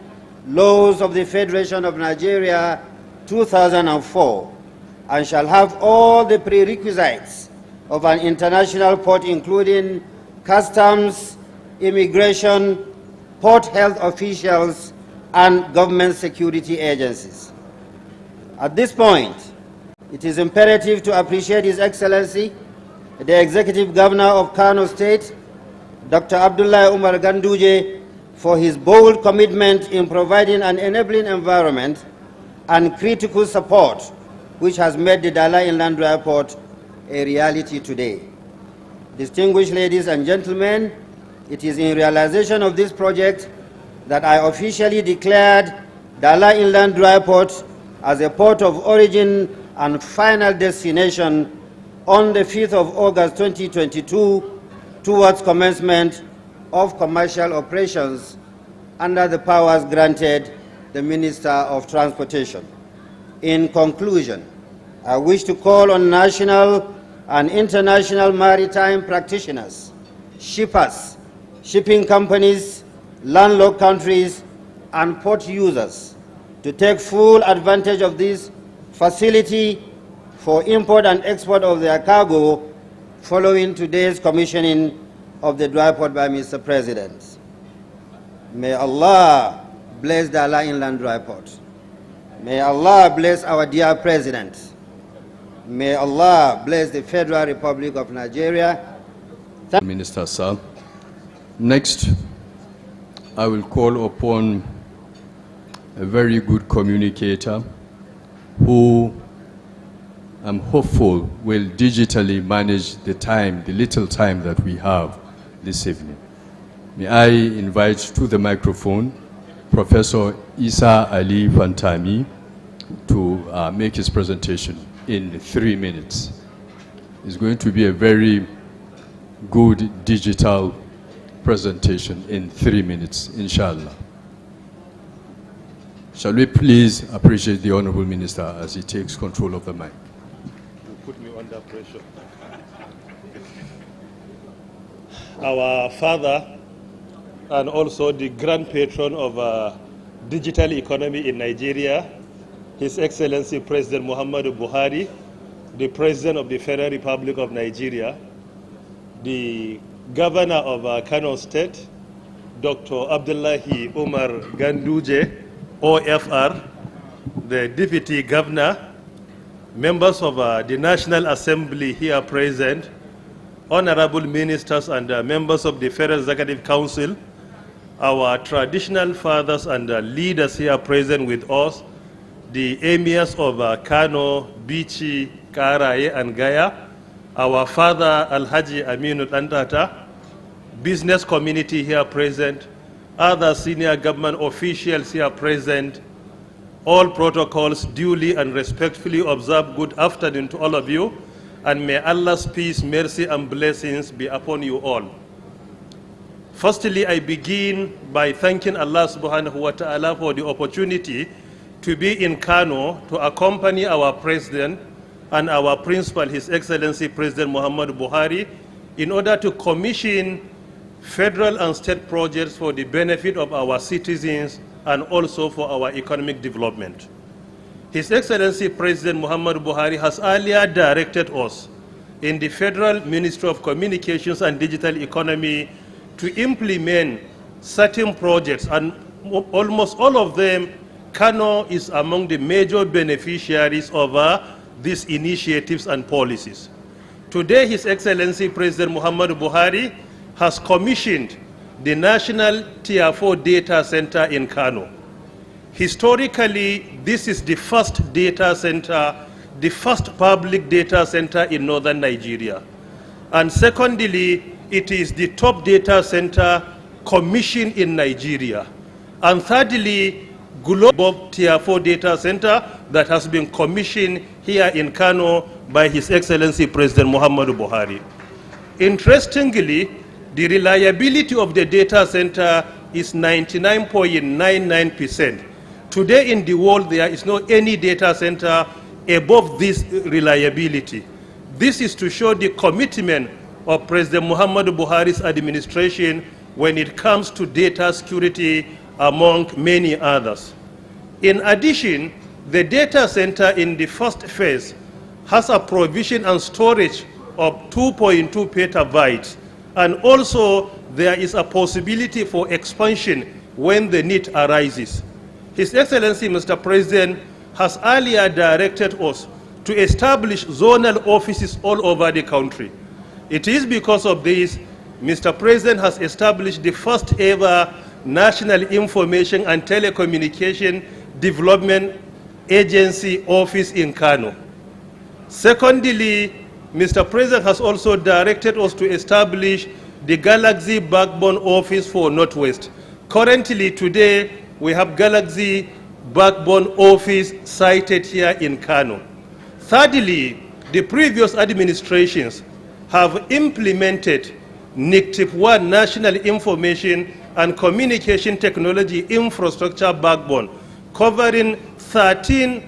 Laws of the Federation of Nigeria, 2004, and shall have all the prerequisites of an international port, including customs, immigration, port health officials, and government security agencies. At this point, it is imperative to appreciate His Excellency, the Executive Governor of Kano State, Dr. Abdullah Umar Ganduji, for his bold commitment in providing an enabling environment and critical support which has made the Dala Inland Dry Port a reality today. Distinguished ladies and gentlemen, it is in realization of this project that I officially declared Dala Inland Dry Port as a port of origin and final destination on the 5th of August 2022 towards commencement of commercial operations under the powers granted the Minister of Transportation. In conclusion, I wish to call on national and international maritime practitioners, shippers, shipping companies, landlocked countries, and port users to take full advantage of this facility for import and export of their cargo following today's commissioning of the dry port by Mr. President. May Allah bless the Dala Inland Dry Port. May Allah bless our dear President. May Allah bless the Federal Republic of Nigeria. Minister, sir. Next, I will call upon a very good communicator who I'm hopeful will digitally manage the time, the little time that we have this evening. May I invite to the microphone Professor Isa Ali Fantami to make his presentation in 3 minutes. It's going to be a very good digital presentation in 3 minutes, inshallah. Shall we please appreciate the Honorable Minister as he takes control of the mic. You put me under pressure. Our father and also the grand patron of digital economy in Nigeria, His Excellency President Muhammadu Buhari, the President of the Federal Republic of Nigeria, the Governor of Kano State, Dr. Abdullahi Umar Ganduji, OFR, the Deputy Governor, members of the National Assembly here present, honorable ministers and members of the Federal Executive Council, our traditional fathers and leaders here present with us, the emirs of Kano, Bichi, Karaye, and Gaya, our father Alhaji Aminu Antata, business community here present, other senior government officials here present, all protocols duly and respectfully observed. Good afternoon to all of you. and may Allah's peace, mercy, and blessings be upon you all. Firstly, I begin by thanking Allah subhanahu wa ta'ala for the opportunity to be in Kano to accompany our President and our Principal, His Excellency President Muhammadu Buhari, in order to commission federal and state projects for the benefit of our citizens and also for our economic development. His Excellency President Muhammadu Buhari has earlier directed us in the Federal Ministry of Communications and Digital Economy to implement certain projects, and almost all of them, Kano is among the major beneficiaries of these initiatives and policies. Today, His Excellency President Muhammadu Buhari has commissioned the National Tier 4 Data Center in Kano. Historically, this is the first data center, the first public data center in northern Nigeria. And secondly, it is the top data center commissioned in Nigeria. And thirdly, global Tier 4 data center that has been commissioned here in Kano by His Excellency President Muhammadu Buhari. Interestingly, the reliability of the data center is 99.99%. Today in the world, there is no any data center above this reliability. This is to show the commitment of President Muhammadu Buhari's administration when it comes to data security, among many others. In addition, the data center in the first phase has a provision and storage of 2.2 petabytes, and also there is a possibility for expansion when the need arises. His Excellency Mr. President has earlier directed us to establish zonal offices all over the country. It is because of this, Mr. President has established the first ever National Information and Telecommunication Development Agency office in Kano. Secondly, Mr. President has also directed us to establish the Galaxy Backbone Office for Northwest. Currently, today, we have Galaxy Backbone Office sited here in Kano. Thirdly, the previous administrations have implemented NICTIP-1 National Information and Communication Technology Infrastructure Backbone, covering 13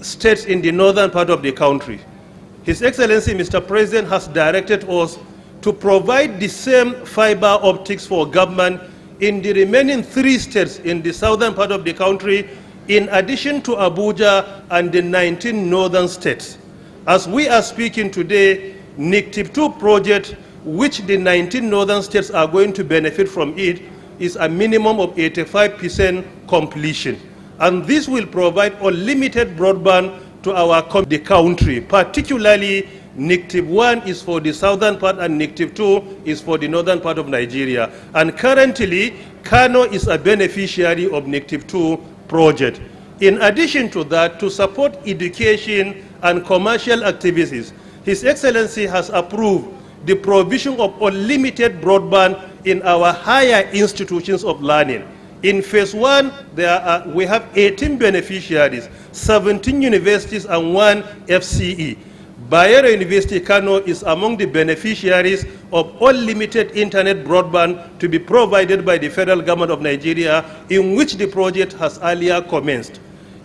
states in the northern part of the country. His Excellency Mr. President has directed us to provide the same fiber optics for government in the remaining 3 states in the southern part of the country, in addition to Abuja and the 19 northern states. As we are speaking today, NICTIP-2 project, which the 19 northern states are going to benefit from it, is a minimum of 85% completion. And this will provide unlimited broadband to the country. Particularly, NICTIP-1 is for the southern part and NICTIP-2 is for the northern part of Nigeria. And currently, Kano is a beneficiary of NICTIP-2 project. In addition to that, to support education and commercial activities, His Excellency has approved the provision of unlimited broadband in our higher institutions of learning. In phase 1, we have 18 beneficiaries, 17 universities and 1 FCE. Bayero University Kano is among the beneficiaries of unlimited internet broadband to be provided by the federal government of Nigeria, in which the project has earlier commenced.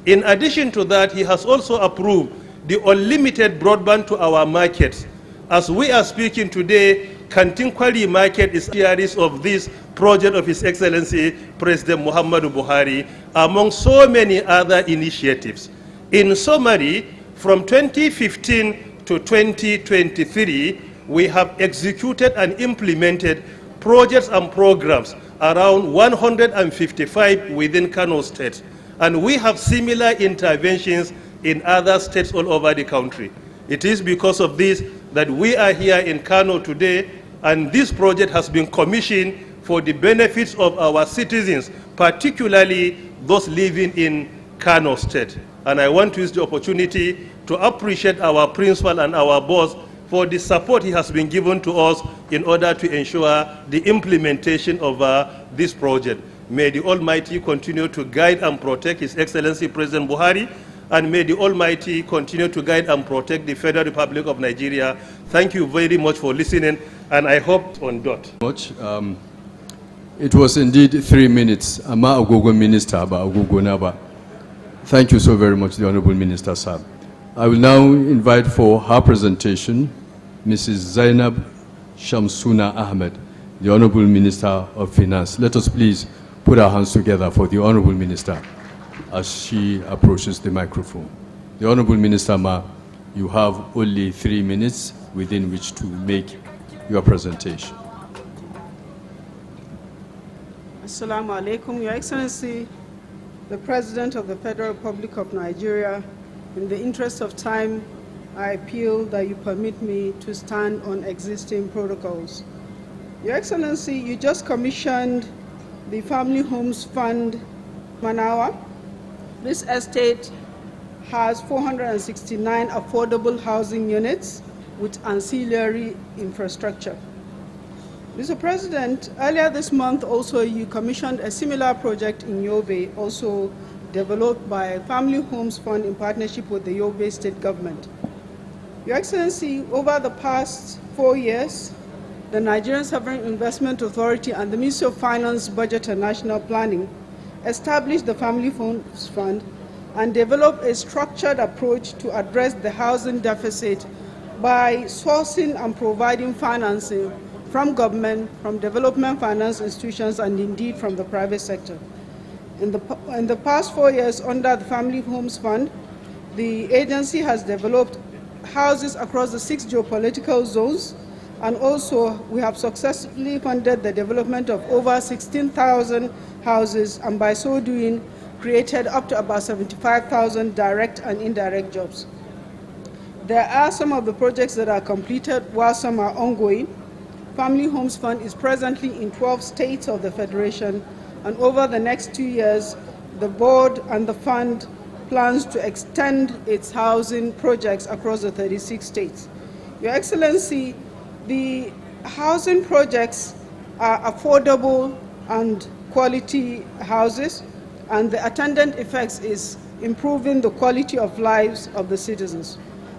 In addition to that, he has also approved the unlimited broadband to our markets. As we are speaking today, Kantinkwari Market is series of this project of His Excellency President Muhammadu Buhari, among so many other initiatives. In summary, from 2015 to 2023, we have executed and implemented projects and programs around 155 within Kano State, and we have similar interventions in other states all over the country. It is because of this that we are here in Kano today, and this project has been commissioned for the benefits of our citizens, particularly those living in Kano State. And I want to use the opportunity to appreciate our principal and our boss for the support he has been given to us in order to ensure the implementation of this project. May the Almighty continue to guide and protect His Excellency President Buhari and may the Almighty continue to guide and protect the Federal Republic of Nigeria. Thank you very much for listening, and I hope on dot. It was indeed 3 minutes. Ama Agogo Minister, ba Agogo Naba. Thank you so very much, the Honorable Minister, sir. I will now invite for her presentation, Mrs. Zainab Shamsuna Ahmed, the Honorable Minister of Finance. Let us please put our hands together for the Honorable Minister as she approaches the microphone. The Honorable Minister, ma, you have only 3 minutes within which to make your presentation. Assalamu alaikum, Your Excellency, the President of the Federal Republic of Nigeria. In the interest of time, I appeal that you permit me to stand on existing protocols. Your Excellency, you just commissioned the Family Homes Fund Manawa. This estate has 469 affordable housing units with ancillary infrastructure. Mr. President, earlier this month also you commissioned a similar project in Yobe, also developed by Family Homes Fund in partnership with the Yobe State Government. Your Excellency, over the past 4 years, the Nigerian Sovereign Investment Authority and the Ministry of Finance, Budget and National Planning established the Family Homes Fund and developed a structured approach to address the housing deficit by sourcing and providing financing from government, from development finance institutions, and indeed from the private sector. In the past 4 years under the Family Homes Fund, the agency has developed houses across the 6 geopolitical zones, and also we have successfully funded the development of over 16,000 houses, and by so doing created up to about 75,000 direct and indirect jobs. There are some of the projects that are completed while some are ongoing. Family Homes Fund is presently in 12 states of the Federation, and over the next 2 years, the board and the fund plans to extend its housing projects across the 36 states. Your Excellency, the housing projects are affordable and quality houses, and the attendant effects is improving the quality of lives of the citizens.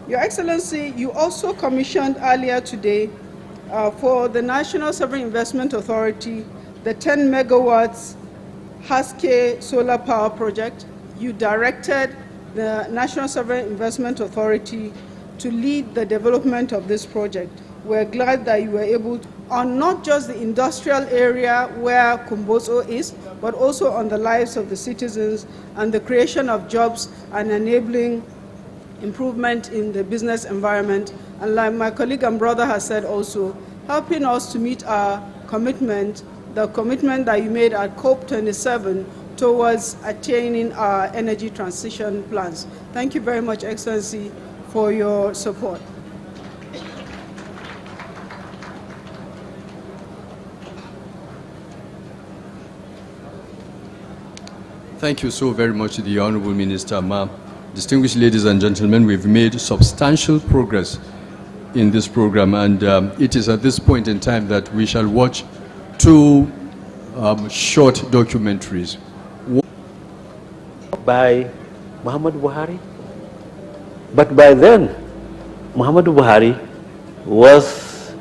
Your Excellency, you also commissioned earlier today for the National Sovereign Investment Authority the 10 megawatts Haske solar power project. You directed the National Sovereign Investment Authority to lead the development of this project. We're glad that you were able to, on not just the industrial area where Kumbozo is, but also on the lives of the citizens and the creation of jobs and enabling improvement in the business environment. And like my colleague and brother has said also, helping us to meet our commitment, the commitment that you made at COP27 towards attaining our energy transition plans. Thank you very much, Excellency, for your support. Thank you so very much, the Honorable Minister, ma'am. Distinguished ladies and gentlemen, we've made substantial progress in this program, and it is at this point in time that we shall watch 2 short documentaries. By Muhammad Buhari. But by then, Muhammad Buhari was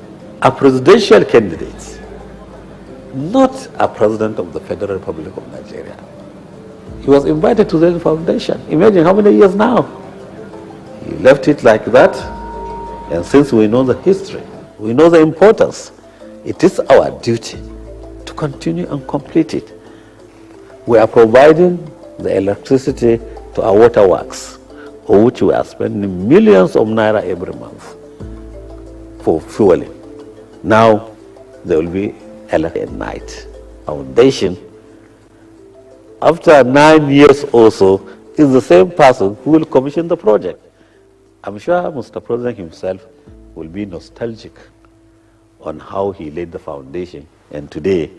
a presidential candidate, not a president of the Federal Republic of Nigeria. He was invited to the foundation. Imagine how many years now. He left it like that. And since we know the history, we know the importance, it is our duty to continue and complete it. We are providing the electricity to our waterworks, for which we are spending millions of naira every month for fueling. Now there will be electric at night. Foundation, after 9 years or so, is the same person who will commission the project. I'm sure Mr. President himself will be nostalgic on how he laid the foundation, and today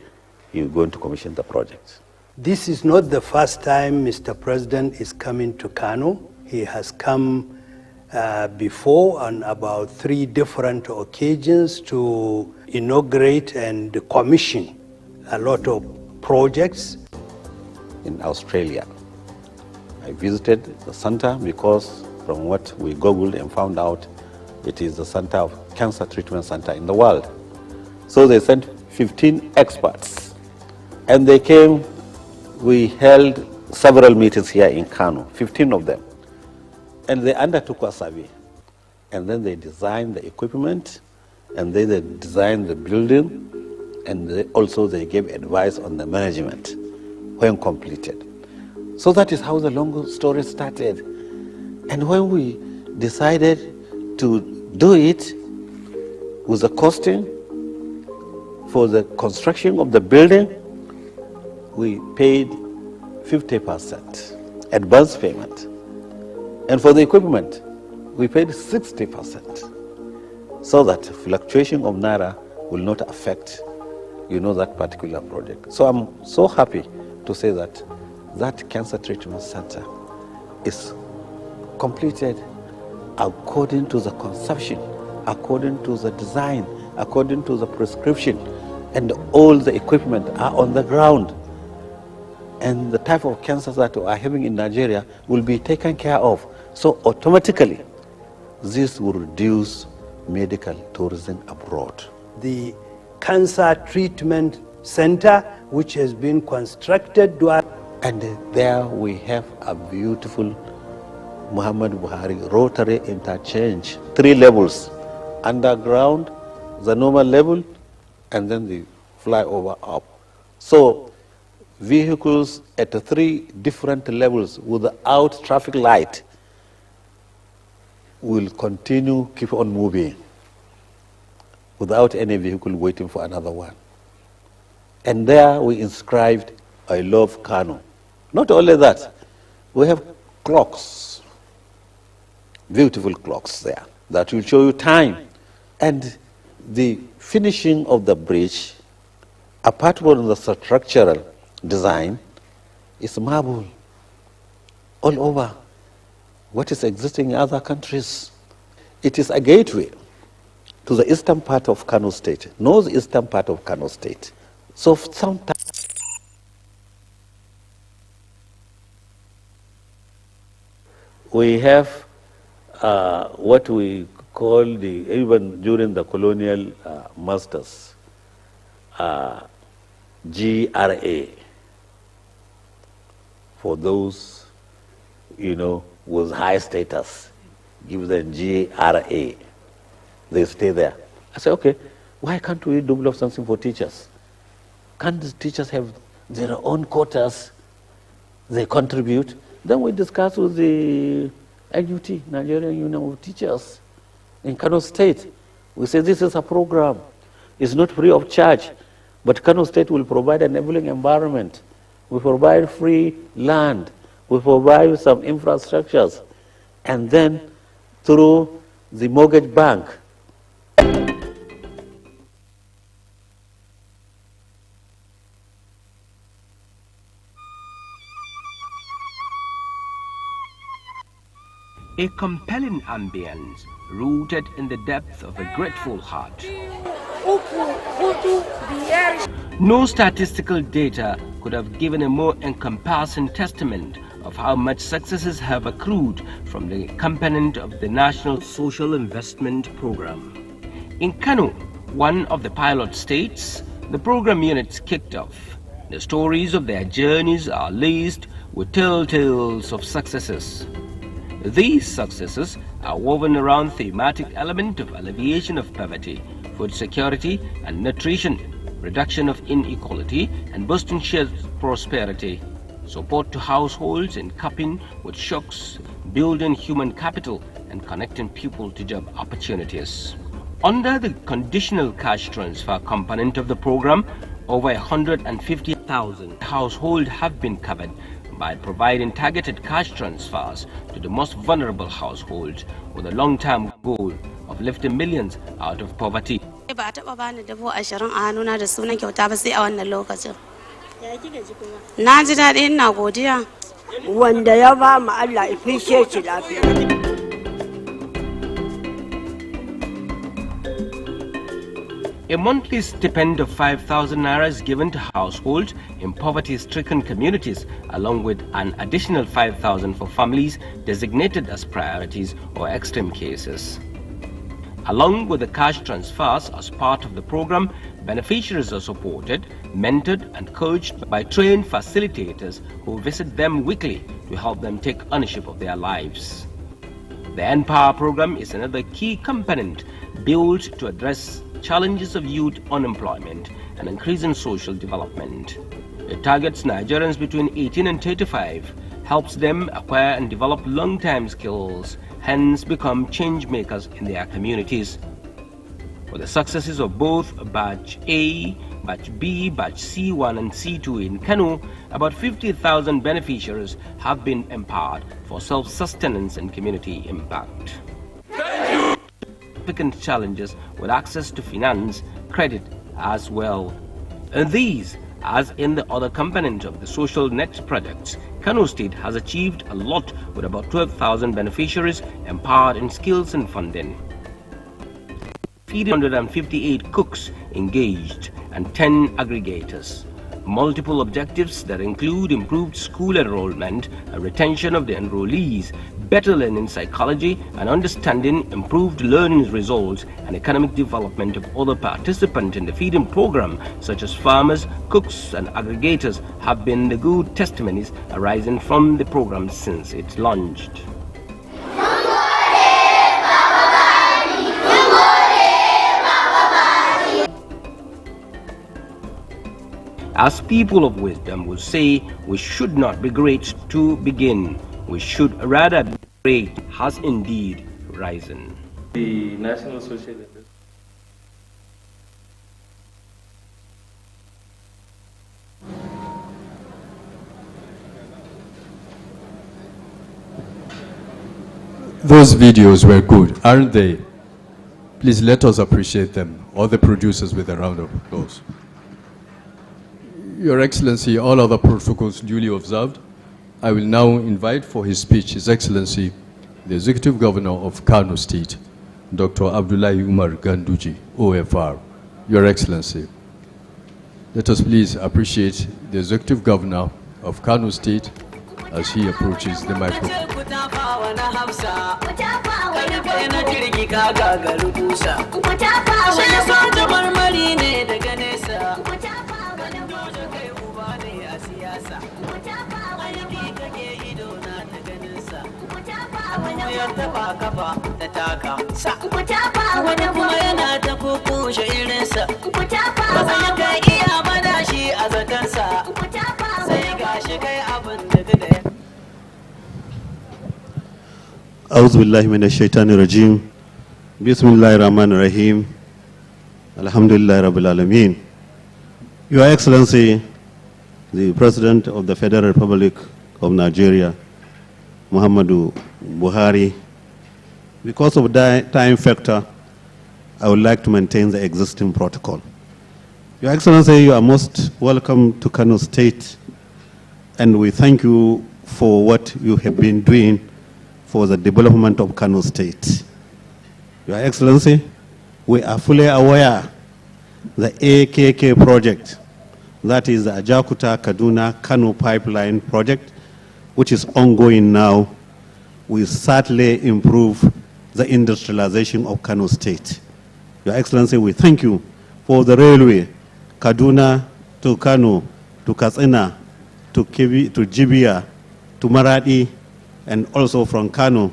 he is going to commission the project. This is not the first time Mr. President is coming to Kano. He has come before on about 3 different occasions to inaugurate and commission a lot of projects. In Australia, I visited the center because from what we Googled and found out, it is the center of cancer treatment center in the world. So they sent 15 experts and they came. We held several meetings here in Kano, 15 of them. And they undertook a survey. And then they designed the equipment, and then they designed the building, and they gave advice on the management when completed. So that is how the long story started. And when we decided to do it with the costing for the construction of the building, we paid 50% advance payment. And for the equipment, we paid 60%, so that fluctuation of Naira will not affect, that particular project. So I'm so happy to say that that cancer treatment center is completed according to the conception, according to the design, according to the prescription, and all the equipment are on the ground. And the type of cancers that we are having in Nigeria will be taken care of. So automatically, this will reduce medical tourism abroad. The cancer treatment center, which has been constructed. And there we have a beautiful Muhammad Buhari rotary interchange, 3 levels: underground, the normal level, and then the flyover up. So vehicles at 3 different levels without traffic light will continue, keep on moving without any vehicle waiting for another one. And there we inscribed, "I love Kano." Not only that, we have clocks, beautiful clocks there that will show you time. And the finishing of the bridge, apart from the structural design, is marble all over what is existing in other countries. It is a gateway to the eastern part of Kano State, northeastern part of Kano State. So sometimes we have what we call even during the colonial masters, GRA, for those, with high status, give them GRA. They stay there. I say, okay, why can't we develop something for teachers? Can't the teachers have their own quotas? They contribute. Then we discuss with the NUT, Nigerian Union of Teachers, in Kano State. We say this is a program. It's not free of charge, but Kano State will provide an enabling environment. We provide free land. We provide some infrastructures. And then through the mortgage bank, a compelling ambience rooted in the depth of a grateful heart. No statistical data could have given a more encompassing testament of how much successes have accrued from the component of the National Social Investment Program. In Kano, one of the pilot states, the program units kicked off. The stories of their journeys are laced with telltales of successes. These successes are woven around thematic element of alleviation of poverty, food security and nutrition, reduction of inequality and boosting shared prosperity, support to households in coping with shocks, building human capital and connecting people to job opportunities. Under the conditional cash transfer component of the program, over 150,000 households have been covered by providing targeted cash transfers to the most vulnerable households with a long-term goal of lifting millions out of poverty. A monthly stipend of 5,000 naira is given to households in poverty-stricken communities, along with an additional 5,000 for families designated as priorities or extreme cases. Along with the cash transfers as part of the program, beneficiaries are supported, mentored and coached by trained facilitators who visit them weekly to help them take ownership of their lives. The Empower program is another key component built to address challenges of youth unemployment and increasing social development. It targets Nigerians between 18 and 35, helps them acquire and develop long-term skills, hence become change makers in their communities. For the successes of both Batch A, Batch B, Batch C1 and C2 in Kano, about 50,000 beneficiaries have been empowered for self-sustenance and community impact. Significant challenges with access to finance, credit as well. And these, as in the other component of the social net projects, Kano State has achieved a lot with about 12,000 beneficiaries empowered in skills and funding. 158 cooks engaged and 10 aggregators. Multiple objectives that include improved school enrollment and retention of the enrollees, better learning psychology and understanding, improved learning results and economic development of other participants in the feeding program such as farmers, cooks and aggregators have been the good testimonies arising from the program since it launched. As people of wisdom will say, we should not be great to begin. We should rather be great has indeed risen. The National Social Those videos were good, aren't they? Please let us appreciate them, all the producers, with a round of applause. Your Excellency, all other protocols duly observed. I will now invite for his speech His Excellency, the Executive Governor of Kano State, Dr. Abdullahi Umar Ganduji, OFR. Your Excellency, let us please appreciate the Executive Governor of Kano State as he approaches the microphone. أعوذ بالله من الشيطان الرجيم بسم الله الرحمن الرحيم الحمد لله رب العالمين. Your Excellency, the President of the Federal Republic of Nigeria, Muhammadu Buhari, because of the time factor, I would like to maintain the existing protocol. Your Excellency, you are most welcome to Kano State, and we thank you for what you have been doing for the development of Kano State. Your Excellency, we are fully aware the AKK project, that is the Ajakuta Kaduna Kano pipeline project, which is ongoing now, will certainly improve the industrialization of Kano State. Your Excellency, we thank you for the railway, Kaduna to Kano, to Katsina, to Jibia, to Maradi, and also from Kano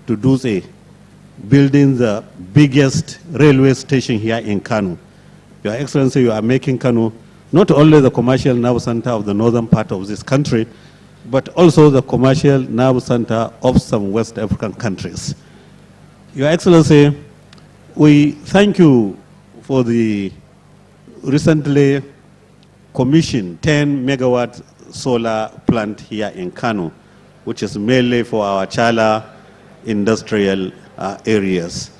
to Dutse, building the biggest railway station here in Kano. Your Excellency, you are making Kano not only the commercial nerve center of the northern part of this country, but also the commercial nerve center of some West African countries. Your Excellency, we thank you for the recently commissioned 10 megawatt solar plant here in Kano, which is mainly for our Chala industrial areas.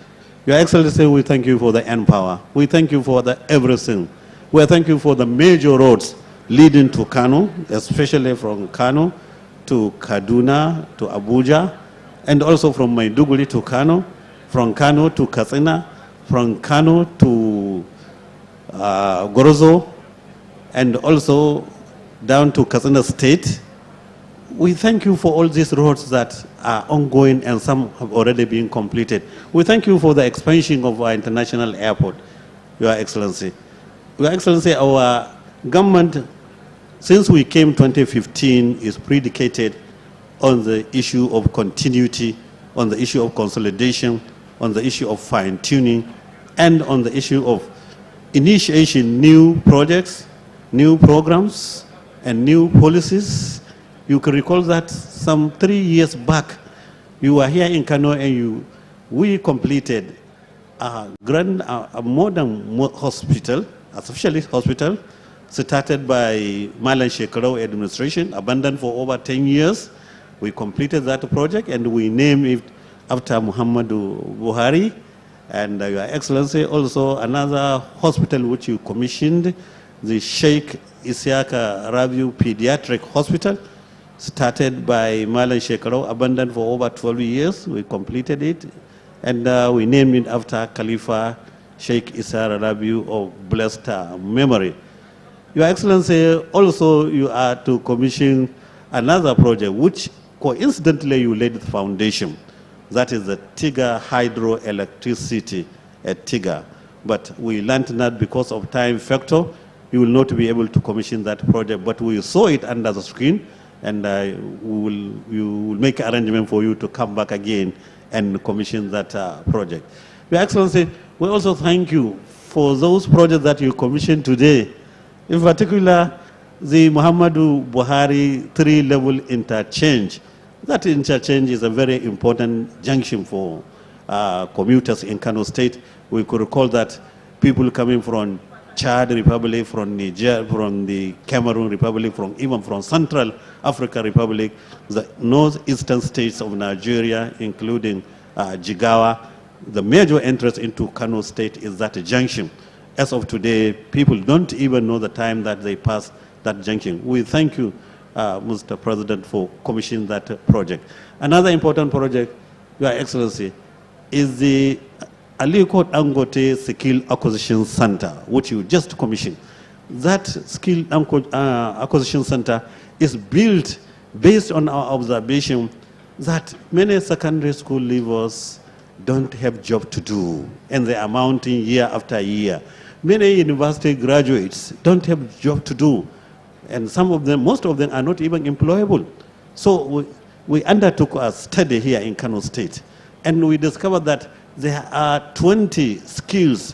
Your Excellency, we thank you for the N-Power. We thank you for the everything. We thank you for the major roads leading to Kano, especially from Kano to Kaduna to Abuja, and also from Maiduguri to Kano, from Kano to Katsina, from Kano to Gorozo, and also down to Katsina State. We thank you for all these roads that are ongoing and some have already been completed. We thank you for the expansion of our international airport, Your Excellency. Your Excellency, our government, since we came 2015, is predicated on the issue of continuity, on the issue of consolidation, on the issue of fine-tuning, and on the issue of initiation new projects, new programs, and new policies. You can recall that some 3 years back, you were here in Kano and we completed a modern hospital, a specialist hospital, started by Malan Shekarau administration, abandoned for over 10 years. We completed that project and we named it after Muhammadu Buhari. And Your Excellency, also another hospital which you commissioned, the Sheikh Isiaka Rabiu Pediatric Hospital, started by Malan Shekarau, abandoned for over 12 years. We completed it, and we named it after Khalifa Sheikh Isar Rabiu of blessed memory. Your Excellency, also you are to commission another project, which coincidentally you laid the foundation. That is the Tiga hydroelectricity at Tiga. But we learned that because of time factor, you will not be able to commission that project. But we saw it under the screen, and we will make arrangement for you to come back again and commission that project. Your Excellency, we also thank you for those projects that you commissioned today. In particular, the Muhammadu Buhari 3-level interchange. That interchange is a very important junction for commuters in Kano State. We could recall that people coming from Chad Republic, from Niger, from the Cameroon Republic, even from Central Africa Republic, the northeastern states of Nigeria, including Jigawa. The major entrance into Kano State is that junction. As of today, people don't even know the time that they pass that junction. We thank you, Mr. President, for commissioning that project. Another important project, Your Excellency, is the Aliko Dangote Skill Acquisition Center, which you just commissioned. That Skill Acquisition Center is built based on our observation that many secondary school leavers don't have job to do, and they are mounting year after year. Many university graduates don't have job to do, and some of them, most of them are not even employable. So we undertook a study here in Kano State, and we discovered that there are 20 skills.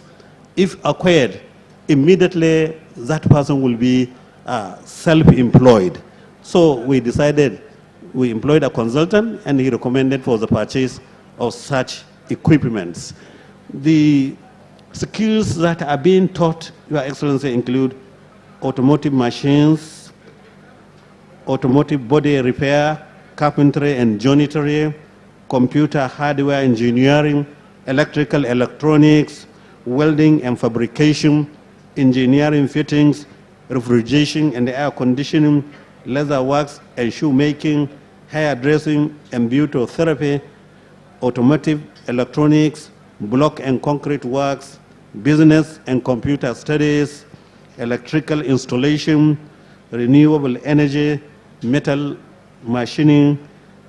If acquired, immediately that person will be self-employed. So we decided, we employed a consultant, and he recommended for the purchase of such equipments. The skills that are being taught, Your Excellency, include automotive machines, automotive body repair, carpentry and joinery, computer hardware engineering, electrical electronics, welding and fabrication, engineering fittings, refrigeration and air conditioning, leather works and shoemaking, hairdressing and beauty therapy, automotive electronics, block and concrete works, business and computer studies, electrical installation, renewable energy, metal machining,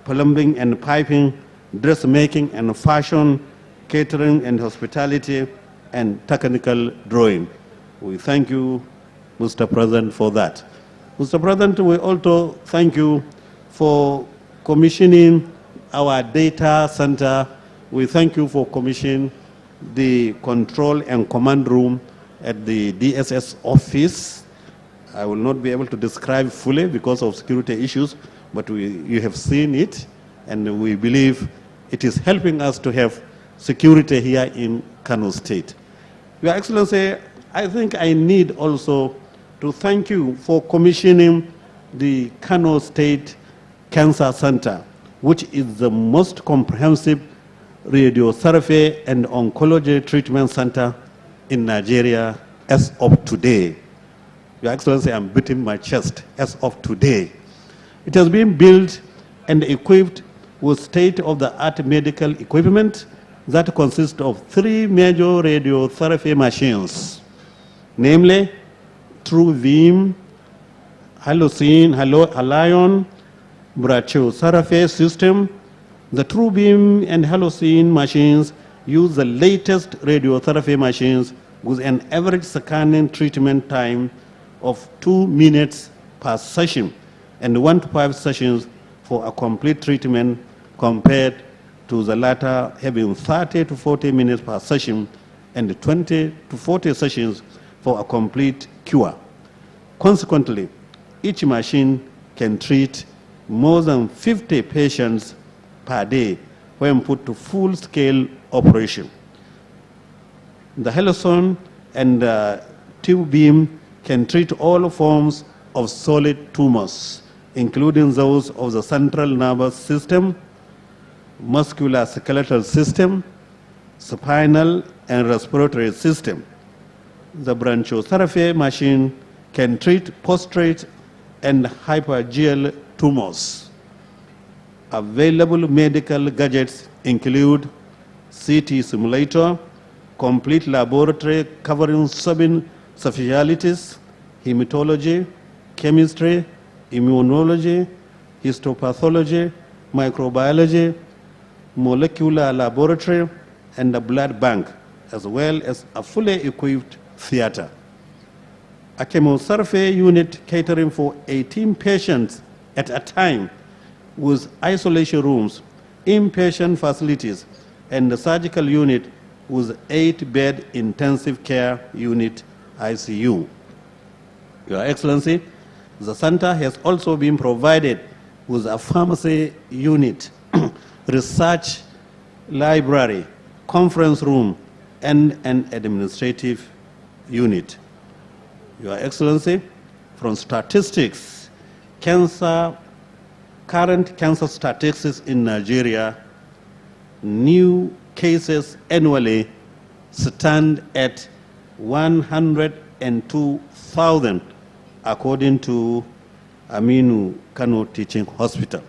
plumbing and piping, dressmaking and fashion, catering and hospitality, and technical drawing. We thank you, Mr. President, for that. Mr. President, we also thank you for commissioning our data center. We thank you for commissioning the control and command room at the DSS office. I will not be able to describe fully because of security issues, but you have seen it, and we believe it is helping us to have security here in Kano State. Your Excellency, I think I need also to thank you for commissioning the Kano State Cancer Center, which is the most comprehensive radiotherapy and oncology treatment center in Nigeria as of today. Your Excellency, I'm beating my chest, as of today. It has been built and equipped with state-of-the-art medical equipment that consists of 3 major radiotherapy machines, namely through Vim, Halocene, Halion, Brachytherapy system. The TrueBeam and Halocene machines use the latest radiotherapy machines with an average scanning treatment time of 2 minutes per session and 1 to 5 sessions for a complete treatment, compared to the latter having 30 to 40 minutes per session and 20 to 40 sessions for a complete cure. Consequently, each machine can treat more than 50 patients per day when put to full-scale operation. The Halocene and TrueBeam can treat all forms of solid tumors, including those of the central nervous system, musculoskeletal system, spinal and respiratory system. The brachytherapy machine can treat prostate and hypophyseal tumors. Available medical gadgets include CT simulator, complete laboratory covering 7 specialties: hematology, chemistry, immunology, histopathology, microbiology, molecular laboratory, and a blood bank, as well as a fully equipped theater. A chemotherapy unit catering for 18 patients at a time, with isolation rooms, inpatient facilities, and the surgical unit with 8-bed intensive care unit ICU. Your Excellency, the center has also been provided with a pharmacy unit, research library, conference room, and an administrative unit. Your Excellency, from statistics, current cancer statistics in Nigeria, new cases annually stand at 102,000, according to Aminu Kano Teaching Hospital.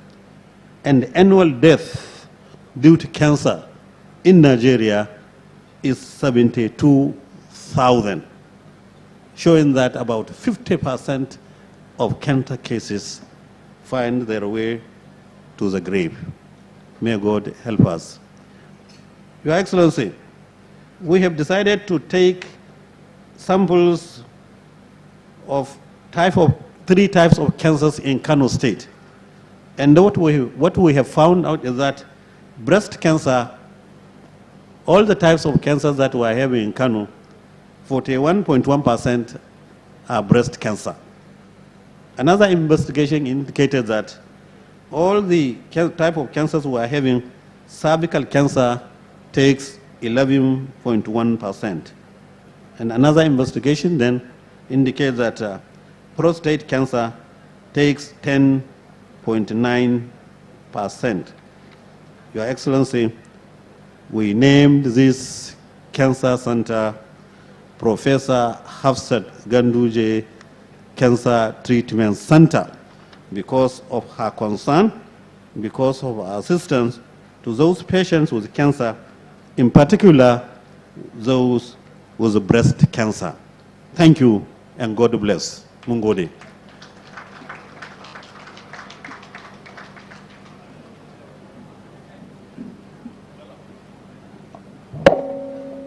And annual death due to cancer in Nigeria is 72,000, showing that about 50% of cancer cases find their way to the grave. May God help us. Your Excellency, we have decided to take samples of 3 types of cancers in Kano State. And what we have found out is that breast cancer, all the types of cancers that we are having in Kano, 41.1% are breast cancer. Another investigation indicated that all the type of cancers we are having, cervical cancer takes 11.1%. And another investigation then indicates that prostate cancer takes 10.9%. Your Excellency, we named this cancer center Professor Hafsat Ganduji Cancer Treatment Center because of her concern, because of her assistance to those patients with cancer, in particular those with breast cancer. Thank you and God bless. Mungode.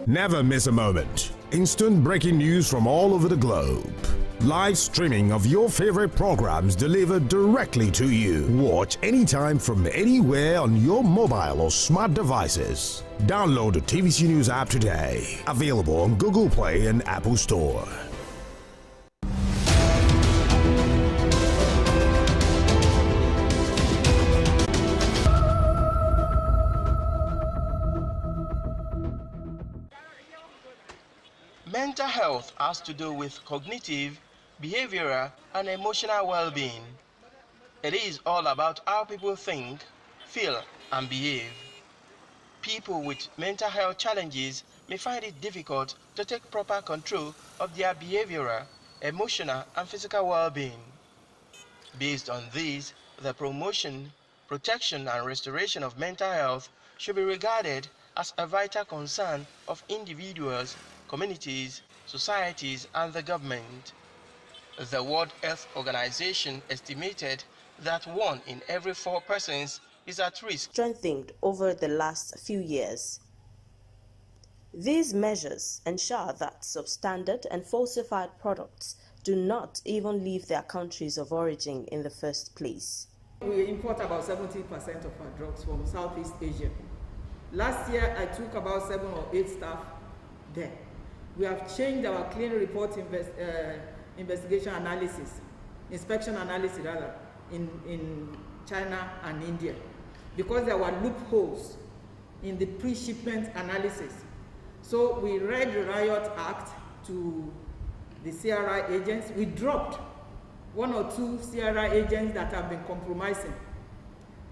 Never miss a moment. Instant breaking news from all over the globe. Live streaming of your favorite programs delivered directly to you. Watch anytime from anywhere on your mobile or smart devices. Download the TVC News app today. Available on Google Play and Apple Store. Mental health has to do with cognitive, behavioral, and emotional well-being. It is all about how people think, feel, and behave. People with mental health challenges may find it difficult to take proper control of their behavioral, emotional, and physical well-being. Based on this, the promotion, protection, and restoration of mental health should be regarded as a vital concern of individuals, communities, societies, and the government. The World Health Organization estimated that 1 in every 4 persons is at risk. Strengthened over the last few years. These measures ensure that substandard and falsified products do not even leave their countries of origin in the first place. We import about 70% of our drugs from Southeast Asia. Last year, I took about 7 or 8 staff there. We have changed our clean report investigation analysis, inspection analysis rather, in China and India, because there were loopholes in the pre-shipment analysis. So we read the Riot Act to the CRI agents. We dropped 1 or 2 CRI agents that have been compromising.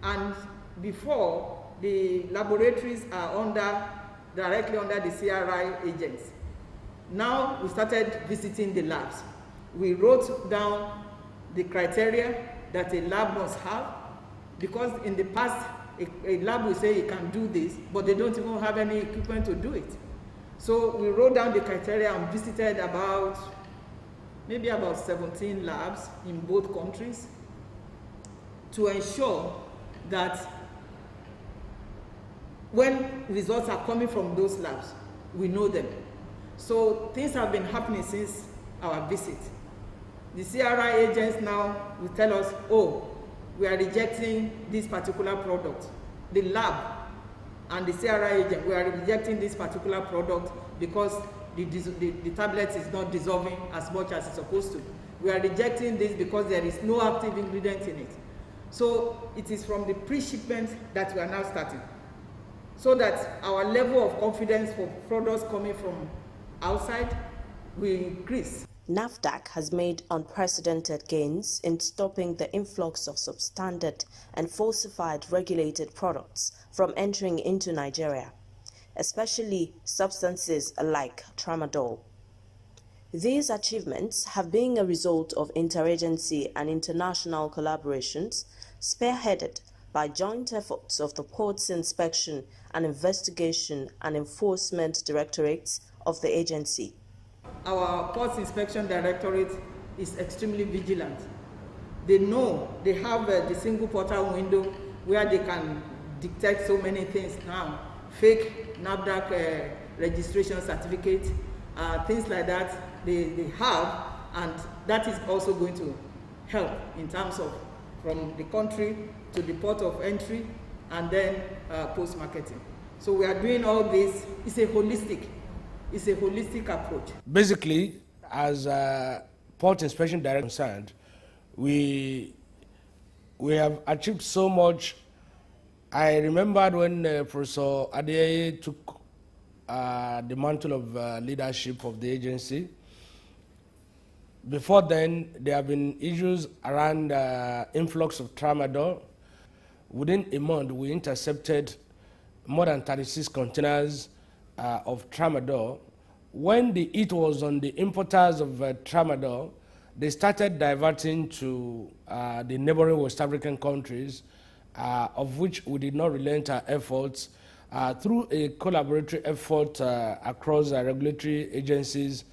And before, the laboratories are directly under the CRI agents. Now we started visiting the labs. We wrote down the criteria that a lab must have, because in the past, a lab will say it can do this, but they don't even have any equipment to do it. So we wrote down the criteria and visited maybe about 17 labs in both countries to ensure that when results are coming from those labs, we know them. So things have been happening since our visit. The CRI agents now will tell us, oh, we are rejecting this particular product. The lab and the CRI agent, we are rejecting this particular product because the tablet is not dissolving as much as it's supposed to. We are rejecting this because there is no active ingredient in it. So it is from the pre-shipment that we are now starting, so that our level of confidence for products coming from outside will increase. NAFDAC has made unprecedented gains in stopping the influx of substandard and falsified regulated products from entering into Nigeria, especially substances like tramadol. These achievements have been a result of interagency and international collaborations spearheaded by joint efforts of the Ports Inspection and Investigation and Enforcement Directorates of the agency. Our Ports Inspection Directorate is extremely vigilant. They know they have the single portal window where they can detect so many things now, fake NAFDAC registration certificate, things like that they have, and that is also going to help in terms of from the country to the port of entry and then post-marketing. So we are doing all this. It's a holistic approach. Basically, as Port Inspection Director concerned, we have achieved so much. I remembered when Professor Adeyeye took the mantle of leadership of the agency. Before then, there have been issues around influx of tramadol. Within a month, we intercepted more than 36 containers of tramadol. When the heat was on the importers of tramadol, they started diverting to the neighboring West African countries, of which we did not relent our efforts through a collaboratory effort across regulatory agencies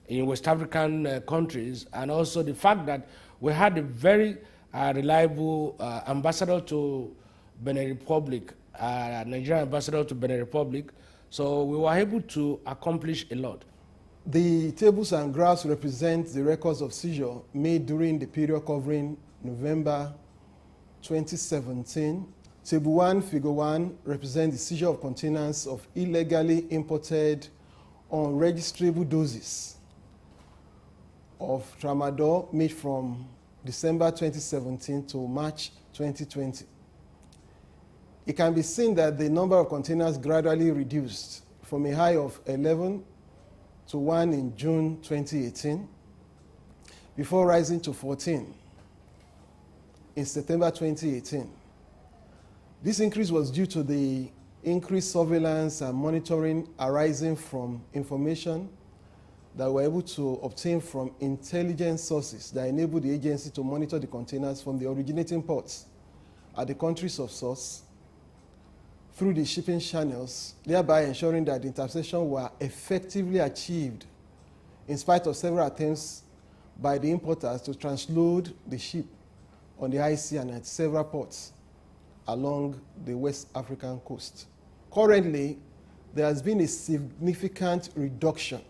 in West African countries, and also the fact that we had a very reliable ambassador to Benin Republic, Nigerian ambassador to Benin Republic, so we were able to accomplish a lot. The tables and graphs represent the records of seizure made during the period covering November 2017. Table 1, Figure 1 represents the seizure of containers of illegally imported unregisterable doses of tramadol made from December 2017 to March 2020. It can be seen that the number of containers gradually reduced from a high of 11 to 1 in June 2018, before rising to 14 in September 2018. This increase was due to the increased surveillance and monitoring arising from information that we were able to obtain from intelligence sources that enabled the agency to monitor the containers from the originating ports at the countries of source through the shipping channels, thereby ensuring that the interception were effectively achieved in spite of several attempts by the importers to transload the ship on the high sea and at several ports along the West African coast. Currently, there has been a significant reduction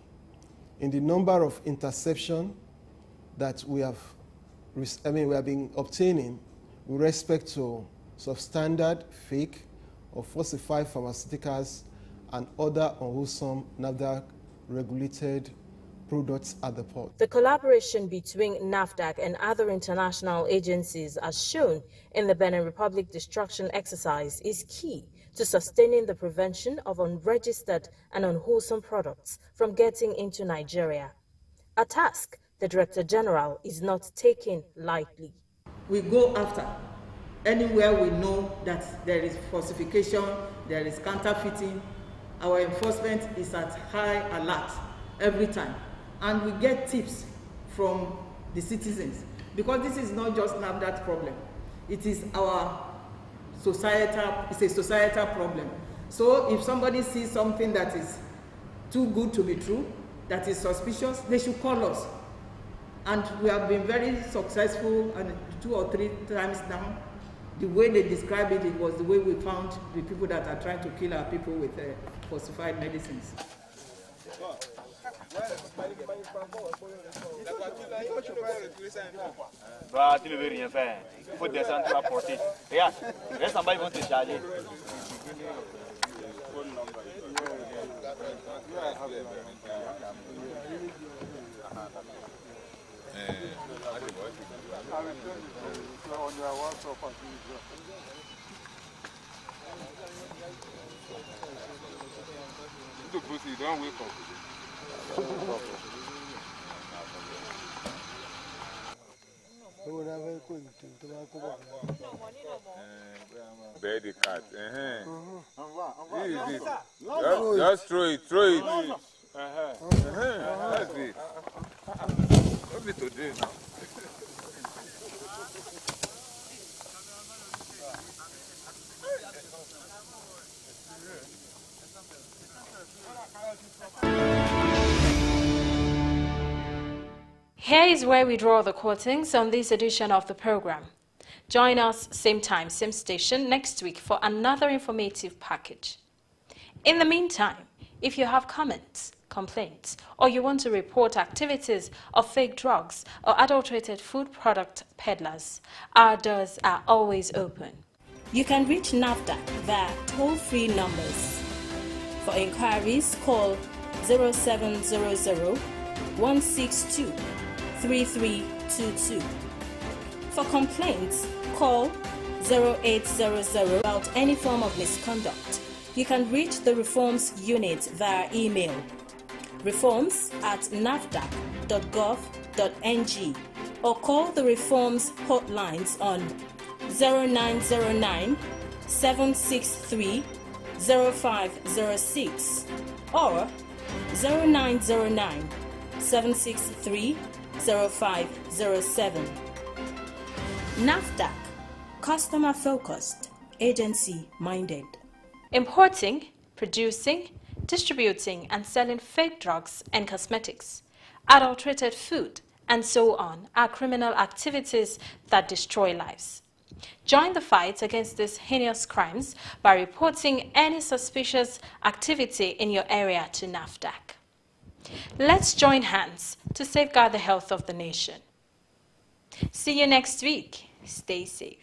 in the number of interception that we have been obtaining with respect to substandard, fake, or falsified pharmaceuticals and other unwholesome NAFDAC-regulated products at the port. The collaboration between NAFDAC and other international agencies, as shown in the Benin Republic destruction exercise, is key to sustaining the prevention of unregistered and unwholesome products from getting into Nigeria, a task the Director General is not taking lightly. We go after anywhere we know that there is falsification, there is counterfeiting. Our enforcement is at high alert every time. And we get tips from the citizens, because this is not just NAFDAC problem. It is our it's a societal problem. So if somebody sees something that is too good to be true, that is suspicious, they should call us. And we have been very successful, and 2 or 3 times now. The way they describe it, it was the way we found the people that are trying to kill our people with falsified medicines. Bah, tu ne veux rien faire. Il faut descendre, tu vas porter. Regarde, reste en bas, ils vont te charger. Don't wake up. Bear the cat. Just throw it. That's it. Don't be today now. Here is where we draw the curtains on this edition of the program. Join us same time, same station next week for another informative package. In the meantime, if you have comments, complaints, or you want to report activities of fake drugs or adulterated food product peddlers, our doors are always open. You can reach NAFDAC via toll-free numbers. For inquiries, call 0700 162 3322. For complaints, call 0800 about any form of misconduct. You can reach the Reforms Unit via email, reforms@nafdac.gov.ng, or call the Reforms hotlines on 0909 763 0506 or 0909 763 0507. NAFDAC, customer focused, agency minded. Importing, producing, distributing and selling fake drugs and cosmetics, adulterated food, and so on are criminal activities that destroy lives. Join the fight against these heinous crimes by reporting any suspicious activity in your area to NAFDAC. Let's join hands to safeguard the health of the nation. See you next week. Stay safe.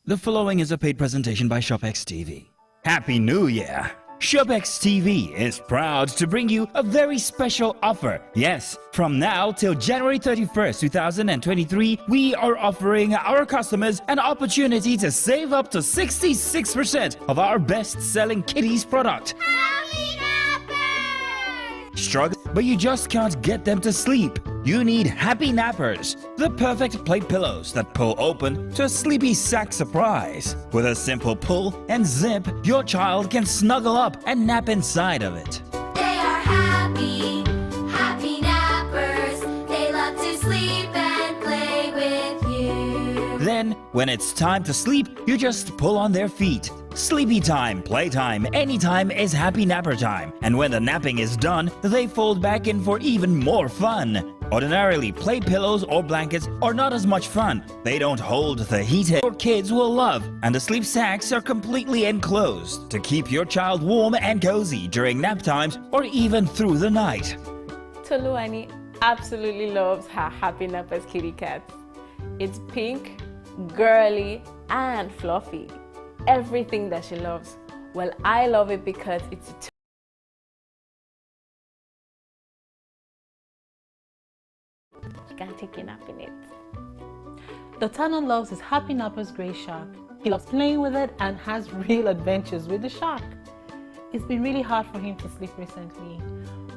The following is a paid presentation by ShopX TV. Happy New Year! Showbex TV is proud to bring you a very special offer. Yes, from now till January 31st, 2023, we are offering our customers an opportunity to save up to 66% of our best-selling kiddies product. Struggle, but you just can't get them to sleep. You need Happy Nappers, the perfect play pillows that pull open to a sleepy sack surprise. With a simple pull and zip, your child can snuggle up and nap inside of it. They are happy, happy nappers. They love to sleep and play with you. Then, when it's time to sleep, you just pull on their feet. Sleepy time, playtime, anytime is happy napper time. And when the napping is done, they fold back in for even more fun. Ordinarily, play pillows or blankets are not as much fun. They don't hold the heat your kids will love. And the sleep sacks are completely enclosed to keep your child warm and cozy during nap times or even through the night. Toluani absolutely loves her Happy Nappers kitty cat. It's pink, girly, and fluffy. Everything that she loves. Well, I love it because it's you can take a nap in it. The Tano loves his Happy Nappers Grey Shark. He loves playing with it and has real adventures with the shark. It's been really hard for him to sleep recently,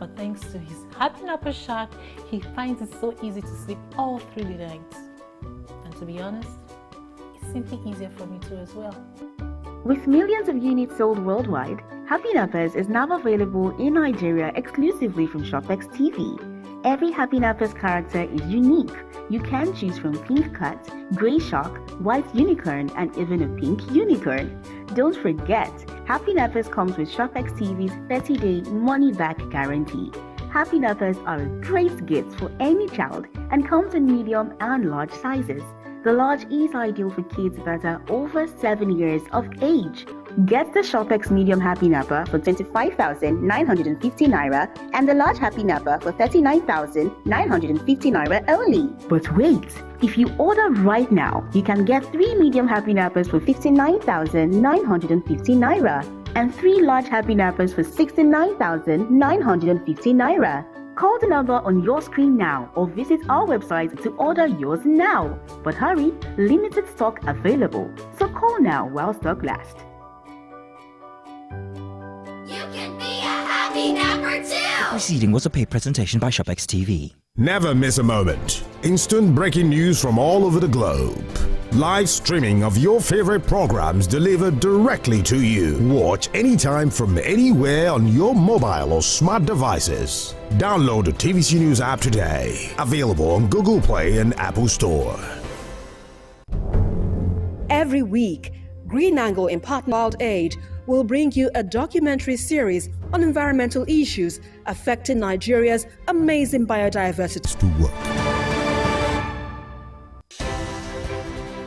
but thanks to his Happy Nappers Shark, he finds it so easy to sleep all through the night. And to be honest, it's simply easier for me too as well. With millions of units sold worldwide, Happy Nappers is now available in Nigeria exclusively from Showbex TV. Every Happy Nappers character is unique. You can choose from pink cat, grey shark, white unicorn, and even a pink unicorn. Don't forget, Happy Nappers comes with Showbex TV's 30-day money-back guarantee. Happy Nappers are a great gift for any child and comes in medium and large sizes. The large is ideal for kids that are over 7 years of age. Get the Showbex Medium Happy Napper for 25,950 Naira and the large Happy Napper for 39,950 Naira only. But wait, if you order right now, you can get 3 medium Happy Nappers for 59,950 Naira and 3 large Happy Nappers for 69,950 Naira. Call the number on your screen now or visit our website to order yours now. But hurry, limited stock available. So call now while stock lasts. You can be a happy napper too! The proceeding was a paid presentation by Showbex TV. Never miss a moment. Instant breaking news from all over the globe. Live streaming of your favorite programs delivered directly to you. Watch anytime from anywhere on your mobile or smart devices. Download the TVC News app today. Available on Google Play and Apple Store. Every week, Green Angle in Partner World Aid will bring you a documentary series on environmental issues affecting Nigeria's amazing biodiversity.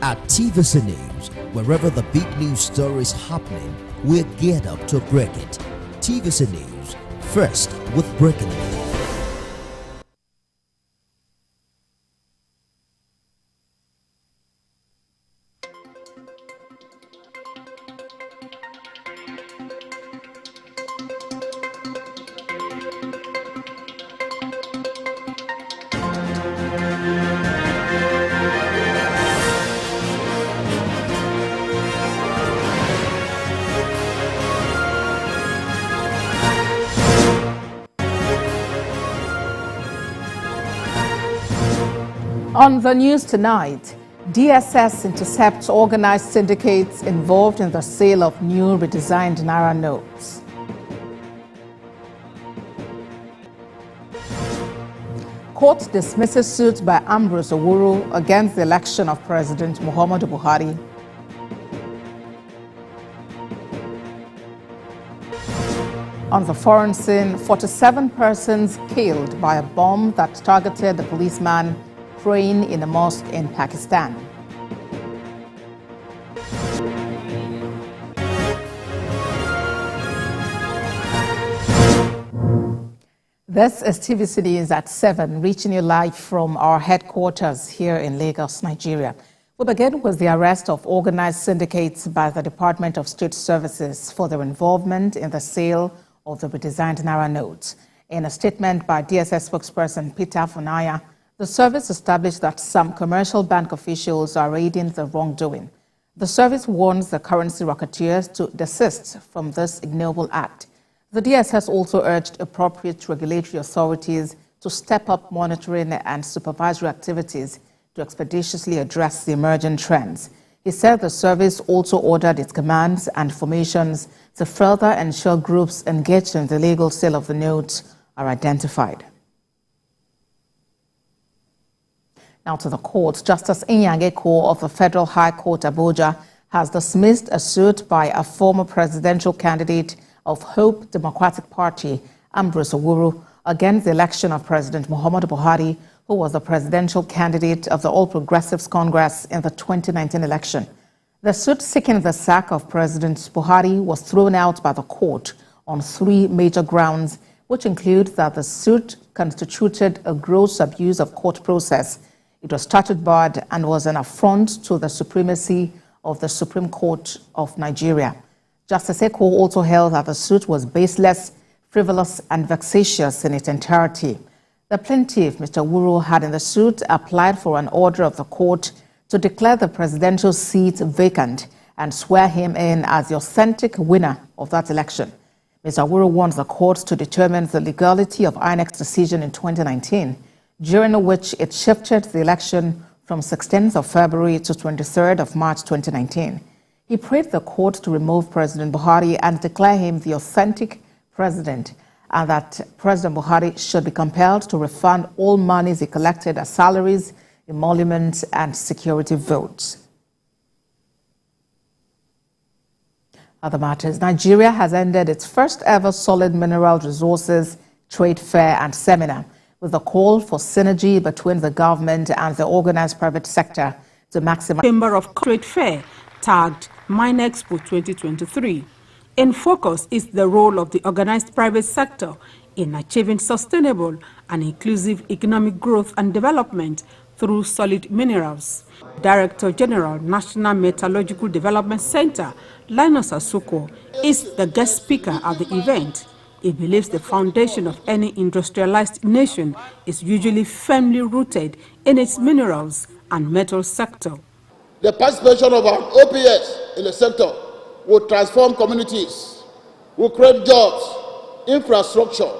At TVC News, wherever the big news story is happening, we're geared up to break it. TVC News, first with breaking news. On the news tonight, DSS intercepts organized syndicates involved in the sale of new redesigned Naira notes. Court dismisses suit by Ambrose Owuru against the election of President Muhammadu Buhari. On the foreign scene, 47 persons killed by a bomb that targeted the policeman praying in a mosque in Pakistan. This is TVC News at 7, reaching you live from our headquarters here in Lagos, Nigeria. We begin with the arrest of organized syndicates by the Department of State Services for their involvement in the sale of the redesigned Naira notes. In a statement by DSS spokesperson Peter Funaya, the service established that some commercial bank officials are aiding the wrongdoing. The service warns the currency racketeers to desist from this ignoble act. The DSS also urged appropriate regulatory authorities to step up monitoring and supervisory activities to expeditiously address the emerging trends. He said the service also ordered its commands and formations to further ensure groups engaged in the illegal sale of the notes are identified. Now to the courts. Justice Inyang Eko of the Federal High Court Abuja has dismissed a suit by a former presidential candidate of Hope Democratic Party, Ambrose Owuru, against the election of President Muhammadu Buhari, who was the presidential candidate of the All Progressives Congress in the 2019 election. The suit seeking the sack of President Buhari was thrown out by the court on 3 major grounds, which include that the suit constituted a gross abuse of court process. It was statute barred and was an affront to the supremacy of the Supreme Court of Nigeria. Justice Eko also held that the suit was baseless, frivolous, and vexatious in its entirety. The plaintiff, Mr. Owuru, had in the suit applied for an order of the court to declare the presidential seat vacant and swear him in as the authentic winner of that election. Mr. Owuru wants the court to determine the legality of INEC's decision in 2019, during which it shifted the election from 16th of February to 23rd of March 2019. He prayed the court to remove President Buhari and declare him the authentic president, and that President Buhari should be compelled to refund all monies he collected as salaries, emoluments, and security votes. Other matters. Nigeria has ended its first ever solid mineral resources trade fair and seminar, with a call for synergy between the government and the organized private sector to maximize. Chamber of Trade Fair, tagged MineExpo 2023. In focus is the role of the organized private sector in achieving sustainable and inclusive economic growth and development through solid minerals. Director General, National Metallurgical Development Center, Linus Asoko, is the guest speaker at the event. He believes the foundation of any industrialized nation is usually firmly rooted in its minerals and metal sector. The participation of our OPS in the sector will transform communities, will create jobs, infrastructure,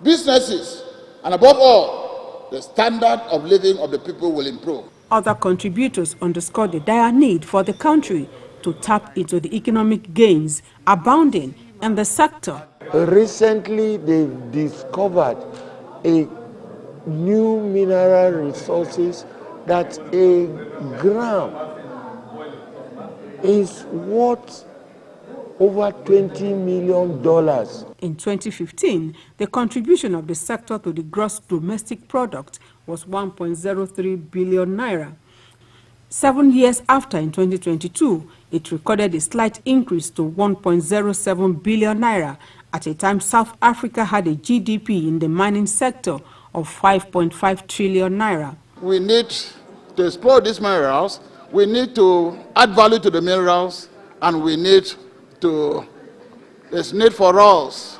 businesses, and above all, the standard of living of the people will improve. Other contributors underscored the dire need for the country to tap into the economic gains abounding in the sector. Recently, they've discovered a new mineral resources that a gram is worth over $20 million. In 2015, the contribution of the sector to the gross domestic product was 1.03 billion naira. 7 years after, in 2022, it recorded a slight increase to 1.07 billion naira, at a time South Africa had a GDP in the mining sector of 5.5 trillion naira. We need to explore these minerals, we need to add value to the minerals, and there's need for us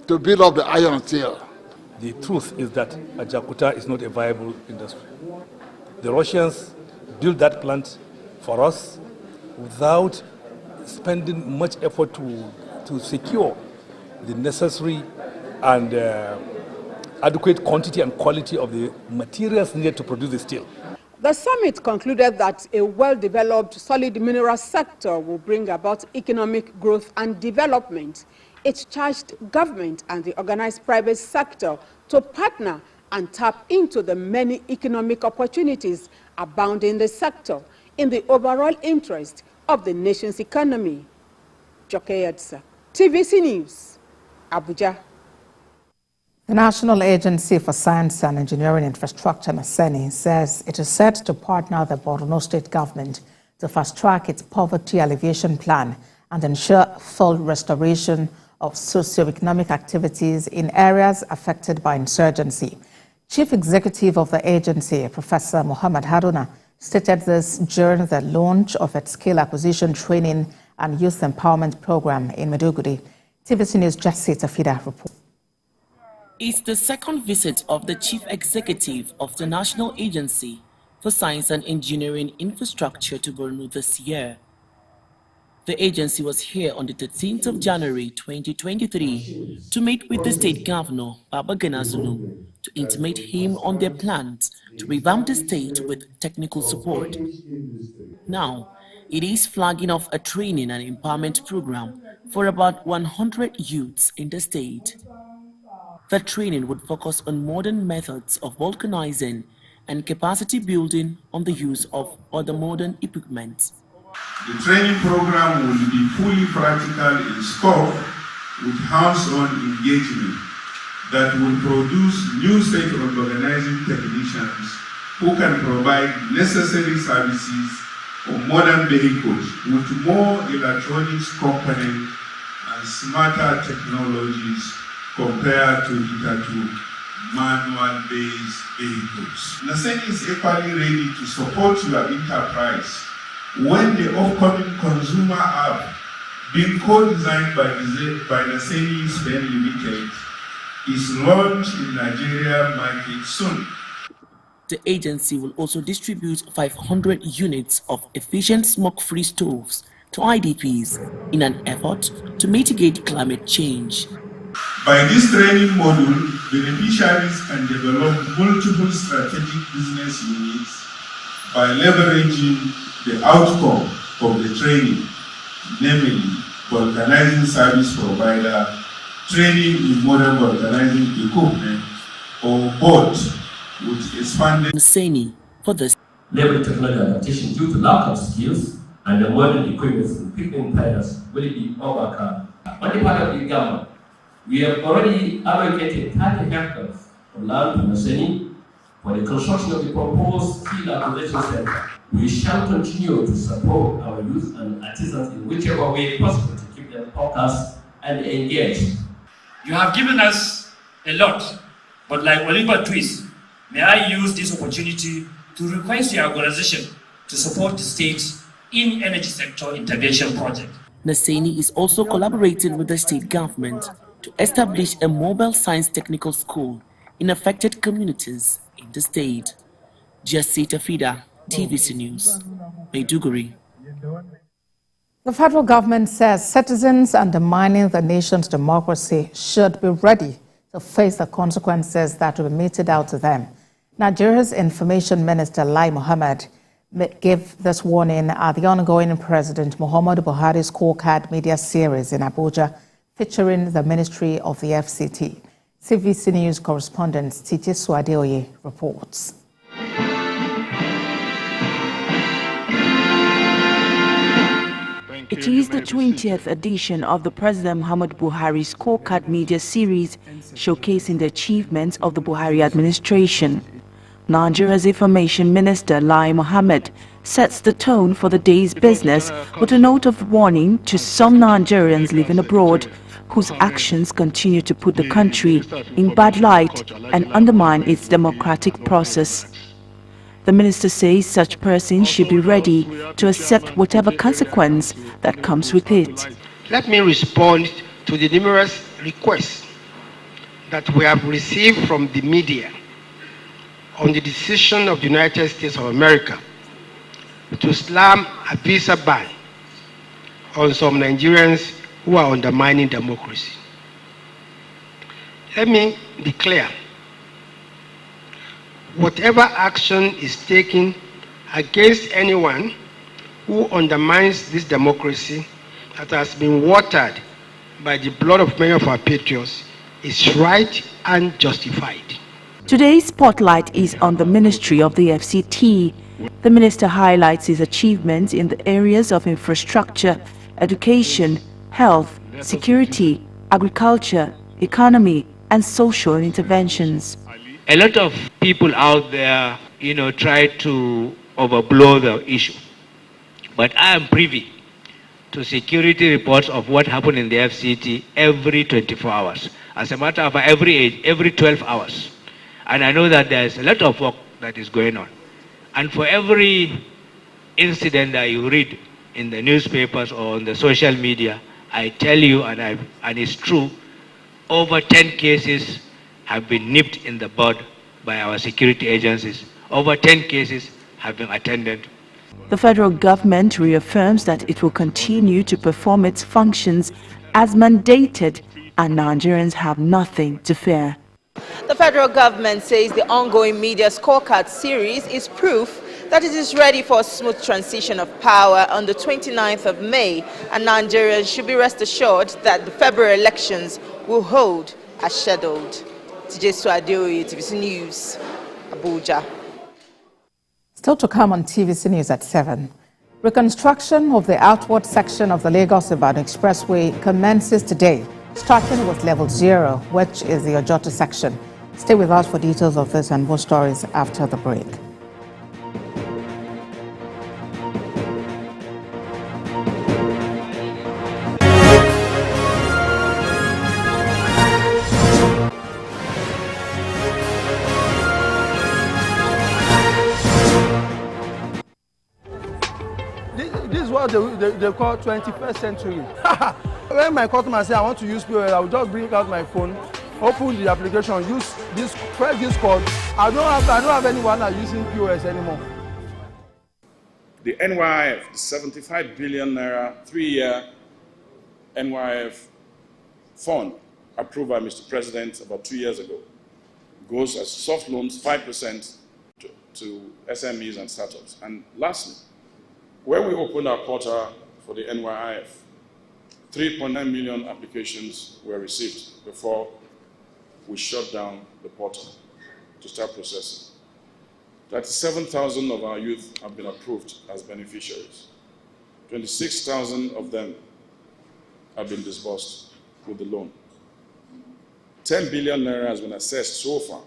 to build up the iron and steel. The truth is that Ajakuta is not a viable industry. The Russians built that plant for us without spending much effort to secure the necessary and adequate quantity and quality of the materials needed to produce the steel. The summit concluded that a well-developed solid mineral sector will bring about economic growth and development. It charged government and the organized private sector to partner and tap into the many economic opportunities abounding in the sector in the overall interest of the nation's economy. Joke Edsa, TVC News, Abuja. The National Agency for Science and Engineering Infrastructure, NASENI, says it is set to partner the Borno State government to fast-track its poverty alleviation plan and ensure full restoration of socio-economic activities in areas affected by insurgency. Chief Executive of the agency, Professor Muhammad Haruna, stated this during the launch of its skill acquisition training and youth empowerment program in Maiduguri. TVC News Jesse Tafida reports. It's the second visit of the Chief Executive of the National Agency for Science and Engineering Infrastructure to Borno this year. The agency was here on the 13th of January 2023 to meet with the State Governor, Baba Ganazulu, to intimate him on their plans to revamp the state with technical support. Now, it is flagging off a training and empowerment program for about 100 youths in the state. The training would focus on modern methods of vulcanizing and capacity building on the use of other modern equipment. The training program will be fully practical in scope with hands-on engagement that will produce new state-of organizing technicians who can provide necessary services on modern vehicles with more electronics components and smarter technologies compared to hitherto manual-based vehicles. NASENI is equally ready to support your enterprise when the upcoming consumer app, being co-designed by NASENI Spain Limited, is launched in Nigeria market soon. The agency will also distribute 500 units of efficient smoke-free stoves to IDPs in an effort to mitigate climate change. By this training module, beneficiaries can develop multiple strategic business units by leveraging the outcome of the training, namely vulcanizing service provider, training in modern vulcanizing equipment, or both with expanded NASENI for this. Labor technology adaptation due to lack of skills and the modern equipment in picking pilots will be overcome. On the part of the government, we have already allocated 30 hectares of land to NASENI for the construction of the proposed skill acquisition center. We shall continue to support our youth and artisans in whichever way possible to keep them focused and engaged. You have given us a lot, but like Oliver Twist, may I use this opportunity to request your organization to support the state in energy sector intervention project. NASENI is also collaborating with the state government to establish a mobile science technical school in affected communities in the state. Jesse Tafida, TVC News, Maiduguri. The federal government says citizens undermining the nation's democracy should be ready to face the consequences that will be meted out to them. Nigeria's Information Minister Lai Mohammed gave this warning at the ongoing President Muhammadu Buhari's scorecard media series in Abuja, featuring the Ministry of the FCT. CVC News correspondent Titi Swadeoye reports. It is the 20th edition of the President Muhammadu Buhari scorecard media series showcasing the achievements of the Buhari administration. Nigeria's Information Minister Lai Mohammed sets the tone for the day's business with a note of warning to some Nigerians living abroad whose actions continue to put the country in bad light and undermine its democratic process. The minister says such persons should be ready to accept whatever consequence that comes with it. Let me respond to the numerous requests that we have received from the media on the decision of the United States of America to slam a visa ban on some Nigerians who are undermining democracy. Let me be clear. Whatever action is taken against anyone who undermines this democracy that has been watered by the blood of many of our patriots is right and justified. Today's spotlight is on the Ministry of the FCT. The minister highlights his achievements in the areas of infrastructure, education, health, security, agriculture, economy, and social interventions. A lot of people out there, try to overblow the issue. But I am privy to security reports of what happened in the FCT every 24 hours. As a matter of fact, every 12 hours. And I know that there's a lot of work that is going on. And for every incident that you read in the newspapers or on the social media, I tell you, and it's true, over 10 cases have been nipped in the bud by our security agencies. Over 10 cases have been attended. The federal government reaffirms that it will continue to perform its functions as mandated, and Nigerians have nothing to fear. The federal government says the ongoing media scorecard series is proof that it is ready for a smooth transition of power on the 29th of May, and Nigerians should be rest assured that the February elections will hold as scheduled. Tijesu Adeoye, TVC News, Abuja. Still to come on TVC News at 7. Reconstruction of the outward section of the Lagos-Ibadan Expressway commences today, starting with level 0, which is the Ojota section. Stay with us for details of this and more stories after the break. This is what they call 21st century. When my customer say I want to use POS, I will just bring out my phone, open the application, use this, press this code. I don't have anyone that using POS anymore. The NYF, the 75 billion naira 3-year NYF fund approved by Mr. President about 2 years ago, goes as soft loans 5% to SMEs and startups. And lastly, when we opened our portal for the NYIF, 3.9 million applications were received before we shut down the portal to start processing. 37,000 of our youth have been approved as beneficiaries. 26,000 of them have been disbursed with the loan. 10 billion naira has been assessed so far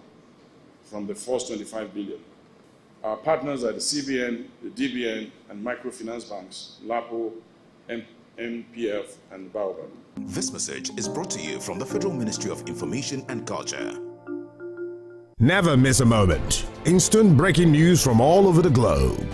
from the first 25 billion. Our partners are the CBN, the DBN, and microfinance banks, LAPO, MPF, and Baobab. This message is brought to you from the Federal Ministry of Information and Culture. Never miss a moment. Instant breaking news from all over the globe.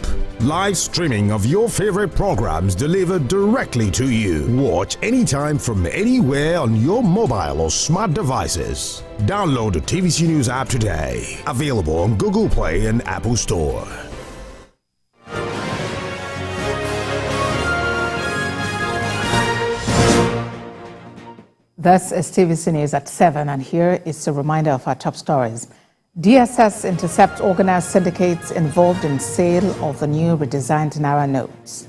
Live streaming of your favorite programs delivered directly to you. Watch anytime from anywhere on your mobile or smart devices. Download the TVC News app today. Available on Google Play and Apple Store. This is TVC News at 7, and here is a reminder of our top stories. DSS intercepts organized syndicates involved in sale of the new redesigned Naira notes.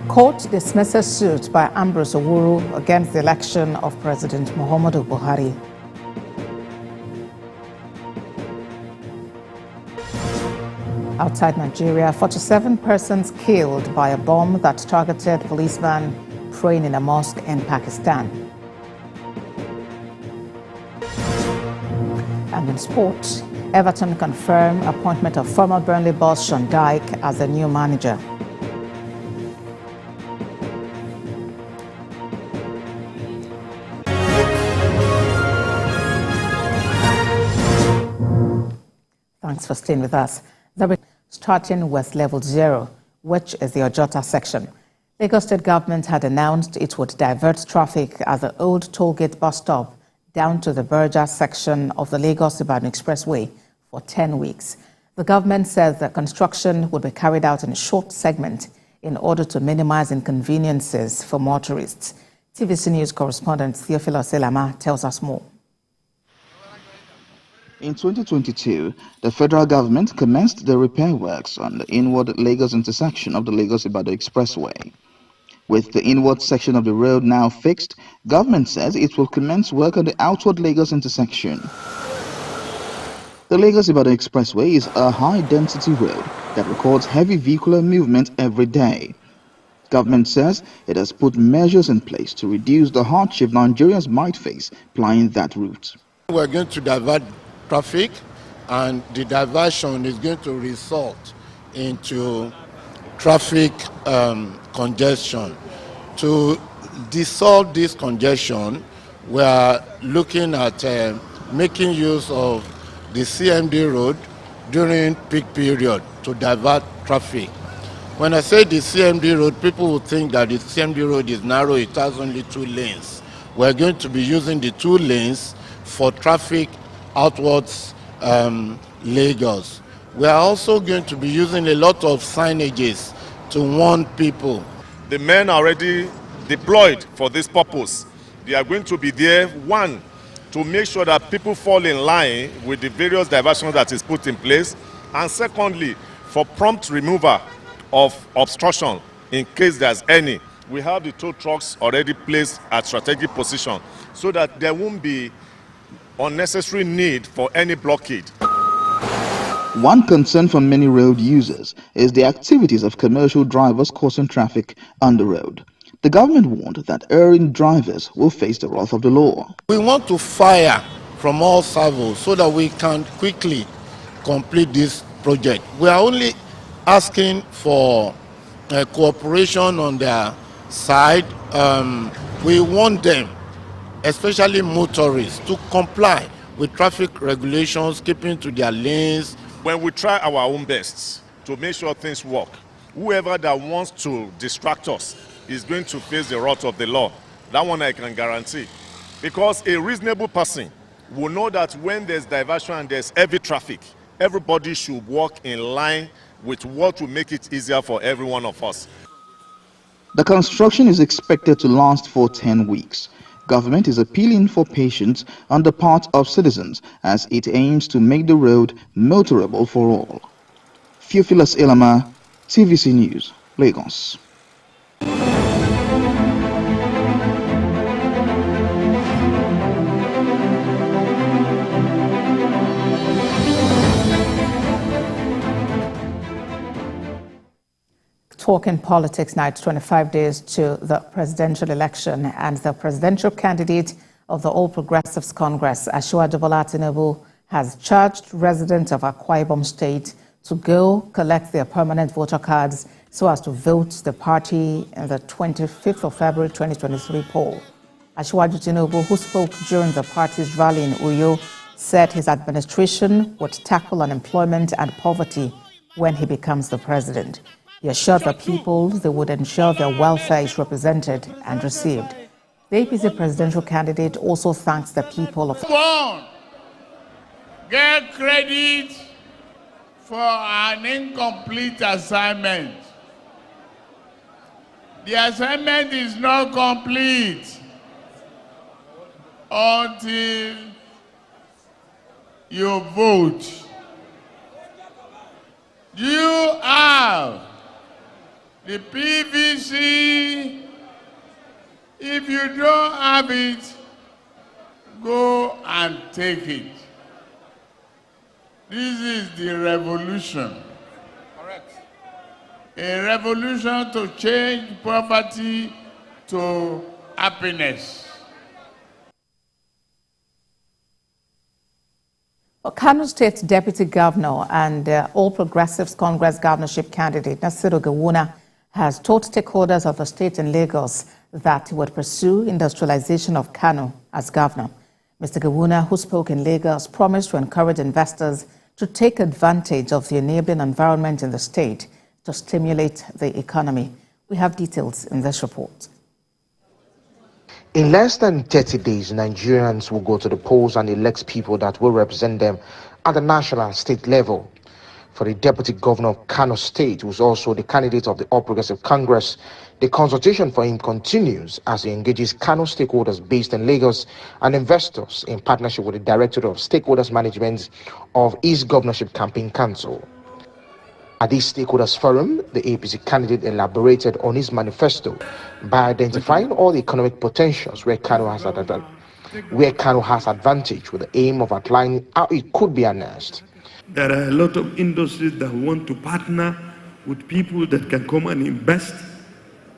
Court dismisses suit by Ambrose Owuru against the election of President Muhammadu Buhari. Outside Nigeria, 47 persons killed by a bomb that targeted policemen praying in a mosque in Pakistan. And in sport, Everton confirm appointment of former Burnley boss Sean Dyche as the new manager. Thanks for staying with us. Starting with level 0, which is the Ojota section. Lagos State government had announced it would divert traffic at the old tollgate bus stop down to the Berja section of the Lagos-Ibadan Expressway for 10 weeks. The government says that construction would be carried out in a short segment in order to minimize inconveniences for motorists. TVC News correspondent Theophilus Elama tells us more. In 2022, the federal government commenced the repair works on the inward Lagos intersection of the Lagos-Ibadan Expressway. With the inward section of the road now fixed, government says it will commence work on the outward Lagos intersection. The Lagos-Ibadan Expressway is a high-density road that records heavy vehicular movement every day. Government says it has put measures in place to reduce the hardship Nigerians might face plying that route. We're going to divert traffic, and the diversion is going to result into traffic congestion. To dissolve this congestion, we are looking at making use of the CMD road during peak period to divert traffic. When I say the CMD road, people will think that the CMD road is narrow, it has only 2 lanes. We're going to be using the 2 lanes for traffic outwards Lagos. We are also going to be using a lot of signages to warn people. The men are already deployed for this purpose. They are going to be there, one, to make sure that people fall in line with the various diversions that is put in place, and secondly, for prompt removal of obstruction in case there's any. We have the tow trucks already placed at strategic position so that there won't be unnecessary need for any blockade. One concern for many road users is the activities of commercial drivers causing traffic on the road. The government warned that erring drivers will face the wrath of the law. We want to fire from all servos so that we can quickly complete this project. We are only asking for cooperation on their side. We want them, especially motorists, to comply with traffic regulations, keeping to their lanes. When we try our own best to make sure things work, whoever that wants to distract us is going to face the wrath of the law. That one I can guarantee. Because a reasonable person will know that when there's diversion and there's heavy traffic, everybody should walk in line with what will make it easier for every one of us. The construction is expected to last for 10 weeks. Government is appealing for patience on the part of citizens as it aims to make the road motorable for all. Theophilus Elama, TVC News, Lagos. Talking politics now, it's 25 days to the presidential election, and the presidential candidate of the All Progressives Congress, Asiwaju Bola Tinubu, has charged residents of Akwa Ibom State to go collect their permanent voter cards so as to vote the party in the 25th of February 2023 poll. Asiwaju Tinubu, who spoke during the party's rally in Uyo, said his administration would tackle unemployment and poverty when he becomes the president. He assured the people they would ensure their welfare is represented and received. The APC presidential candidate also thanks the people of... Get credit for an incomplete assignment. The assignment is not complete until you vote. Do you have the PVC? If you don't have it, go and take it. This is the revolution. Correct. A revolution to change poverty to happiness. Kano State Deputy Governor and All Progressives Congress governorship candidate Nasiru Gawuna has told stakeholders of the state in Lagos that he would pursue industrialization of Kano as governor. Mr. Gawuna, who spoke in Lagos, promised to encourage investors to take advantage of the enabling environment in the state to stimulate the economy. We have details in this report. In less than 30 days, Nigerians will go to the polls and elect people that will represent them at the national and state level. For the Deputy Governor of Kano State, who is also the candidate of the All Progressive Congress, the consultation for him continues as he engages Kano stakeholders based in Lagos and investors in partnership with the Directorate of Stakeholders Management of his Governorship Campaign Council. At this stakeholders forum, the APC candidate elaborated on his manifesto by identifying all the economic potentials where Kano has advantage with the aim of outlining how it could be harnessed. There are a lot of industries that want to partner with people that can come and invest.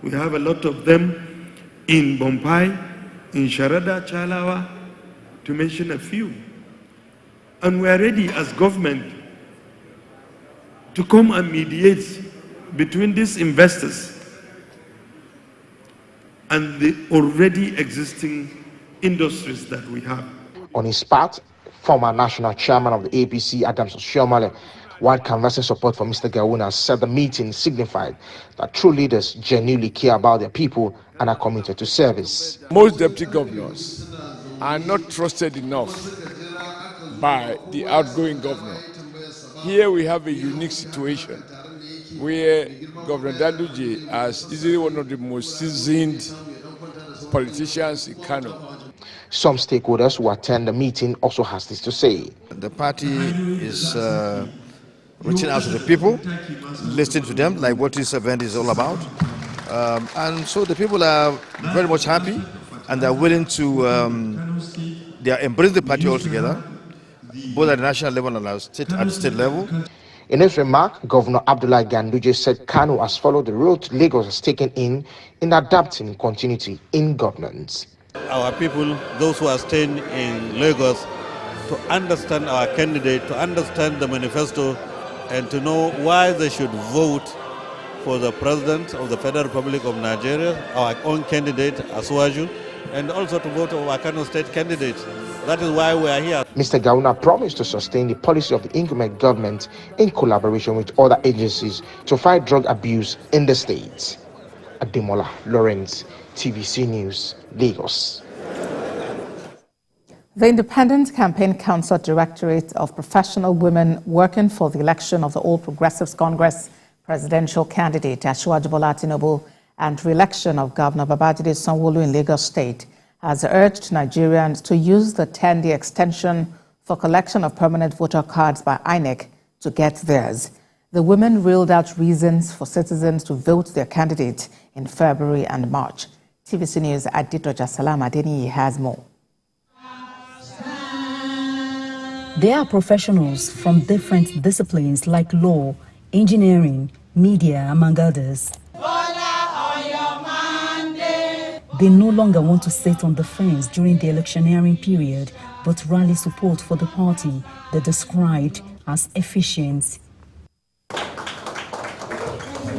We have a lot of them in Bompai, in Sharada, Chalawa, to mention a few. And we are ready as government to come and mediate between these investors and the already existing industries that we have. On his part, former national chairman of the APC, Adams Oshiomhole, while canvassing support for Mr. Gawuna, said the meeting signified that true leaders genuinely care about their people and are committed to service. Most deputy governors are not trusted enough by the outgoing governor. Here we have a unique situation where Governor Ganduji is easily one of the most seasoned politicians in Kano. Some stakeholders who attend the meeting also has this to say. The party is reaching out to the people, listening to them, like what this event is all about. And so the people are very much happy, and they're willing to, they are embracing the party altogether, both at the national level and at the state level. In his remark, Governor Abdullahi Ganduji said Kano has followed the road Lagos has taken in adapting continuity in governance. Our people, those who are staying in Lagos, to understand our candidate, to understand the manifesto, and to know why they should vote for the President of the Federal Republic of Nigeria, our own candidate, Asuwaju, and also to vote for our Kano State candidate. That is why we are here. Mr. Gawuna promised to sustain the policy of the incumbent government in collaboration with other agencies to fight drug abuse in the state. Ademola Lawrence, TVC News, Lagos. The Independent Campaign Council Directorate of Professional Women working for the election of the All Progressives Congress presidential candidate Asiwaju Bola Tinubu and re-election of Governor Babajide Sanwo-Olu in Lagos State has urged Nigerians to use the 10-day extension for collection of permanent voter cards by INEC to get theirs. The women reeled out reasons for citizens to vote their candidate in February and March. TVC News' Aditoja Salam Adeni has more. They are professionals from different disciplines like law, engineering, media, among others. They no longer want to sit on the fence during the electioneering period, but rally support for the party they described as efficient.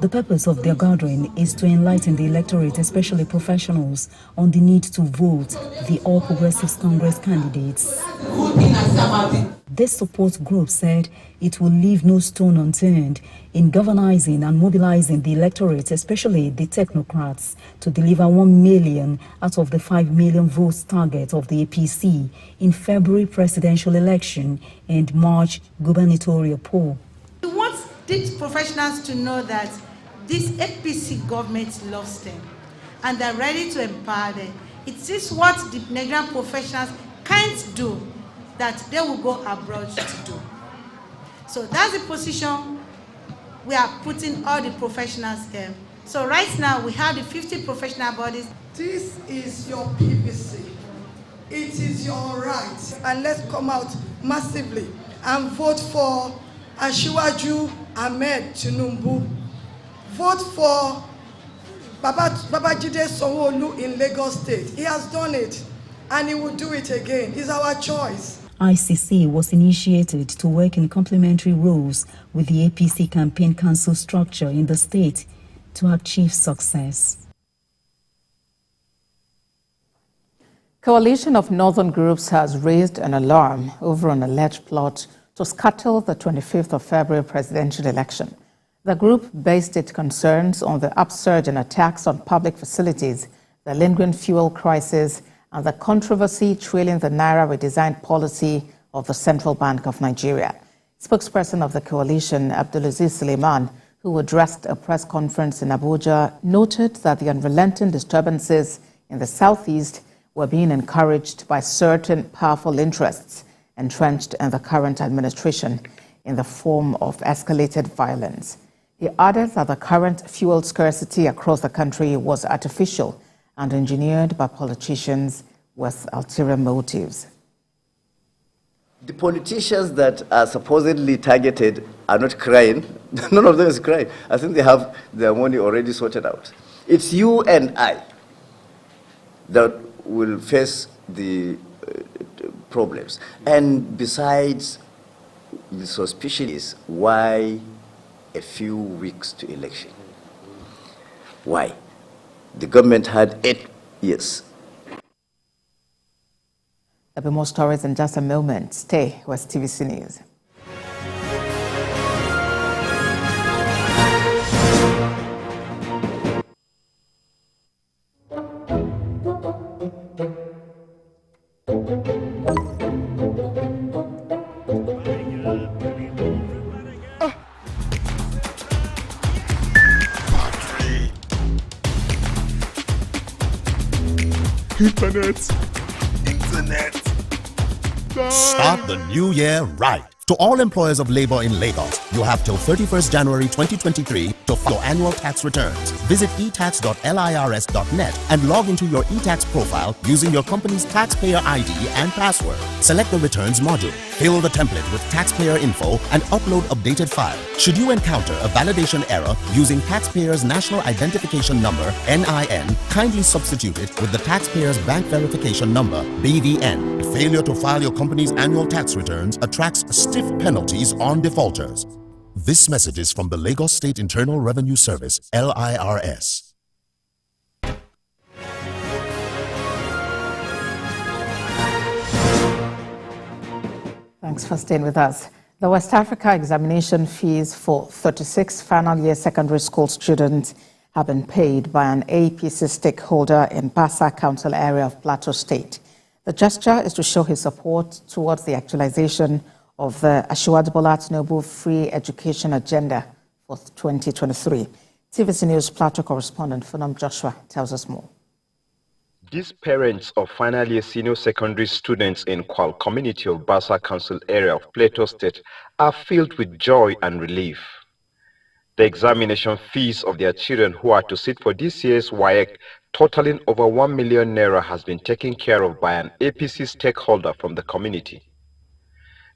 The purpose of their gathering is to enlighten the electorate, especially professionals, on the need to vote the All Progressives Congress candidates. This support group said it will leave no stone unturned in galvanizing and mobilizing the electorate, especially the technocrats, to deliver 1 million out of the 5 million votes target of the APC in February presidential election and March gubernatorial poll. We want these professionals to know that this APC government loves them and they're ready to empower them. It is what the Nigerian professionals can't do that they will go abroad to do. So that's the position we are putting all the professionals there. So right now we have the 50 professional bodies. This is your PVC. It is your right. And let's come out massively and vote for Asiwaju Ahmed Tinubu. Vote for Babajide Sanwo-Olu in Lagos State. He has done it and he will do it again. It's our choice. ICC was initiated to work in complementary roles with the APC campaign council structure in the state to achieve success. Coalition of northern groups has raised an alarm over an alleged plot to scuttle the 25th of February presidential election. The group based its concerns on the upsurge in attacks on public facilities, the lingering fuel crisis, and the controversy trailing the Naira redesign policy of the Central Bank of Nigeria. Spokesperson of the coalition, Abdulaziz Suleiman, who addressed a press conference in Abuja, noted that the unrelenting disturbances in the southeast were being encouraged by certain powerful interests entrenched in the current administration in the form of escalated violence. He added that the current fuel scarcity across the country was artificial and engineered by politicians with ulterior motives. The politicians that are supposedly targeted are not crying. None of them is crying. I think they have their money already sorted out. It's you and I that will face the problems. And besides, the suspicion is why a few weeks to election? Why? The government had 8 years. There'll be more stories in just a moment. Stay with TVC News. Internet. Start the new year right. To all employers of labor in Lagos, you have till 31st January 2023 to file your annual tax returns. Visit etax.lirs.net and log into your e-tax profile using your company's taxpayer ID and password. Select the returns module, fill the template with taxpayer info and upload updated file. Should you encounter a validation error using taxpayer's national identification number, NIN, kindly substitute it with the taxpayer's bank verification number, BVN. Failure to file your company's annual tax returns attracts stiff penalties on defaulters. This message is from the Lagos State Internal Revenue Service, LIRS. Thanks for staying with us. The West Africa examination fees for 36 final year secondary school students have been paid by an APC stakeholder in Bassa Council area of Plateau State. The gesture is to show his support towards the actualization of the Asiwaju Bola Tinubu Free Education Agenda for 2023. TVC News Plateau correspondent Funam Joshua tells us more. These parents of final year senior secondary students in Kwal community of Bassa Council area of Plateau State are filled with joy and relief. The examination fees of their children who are to sit for this year's WAEC, totaling over 1 million naira, has been taken care of by an APC stakeholder from the community.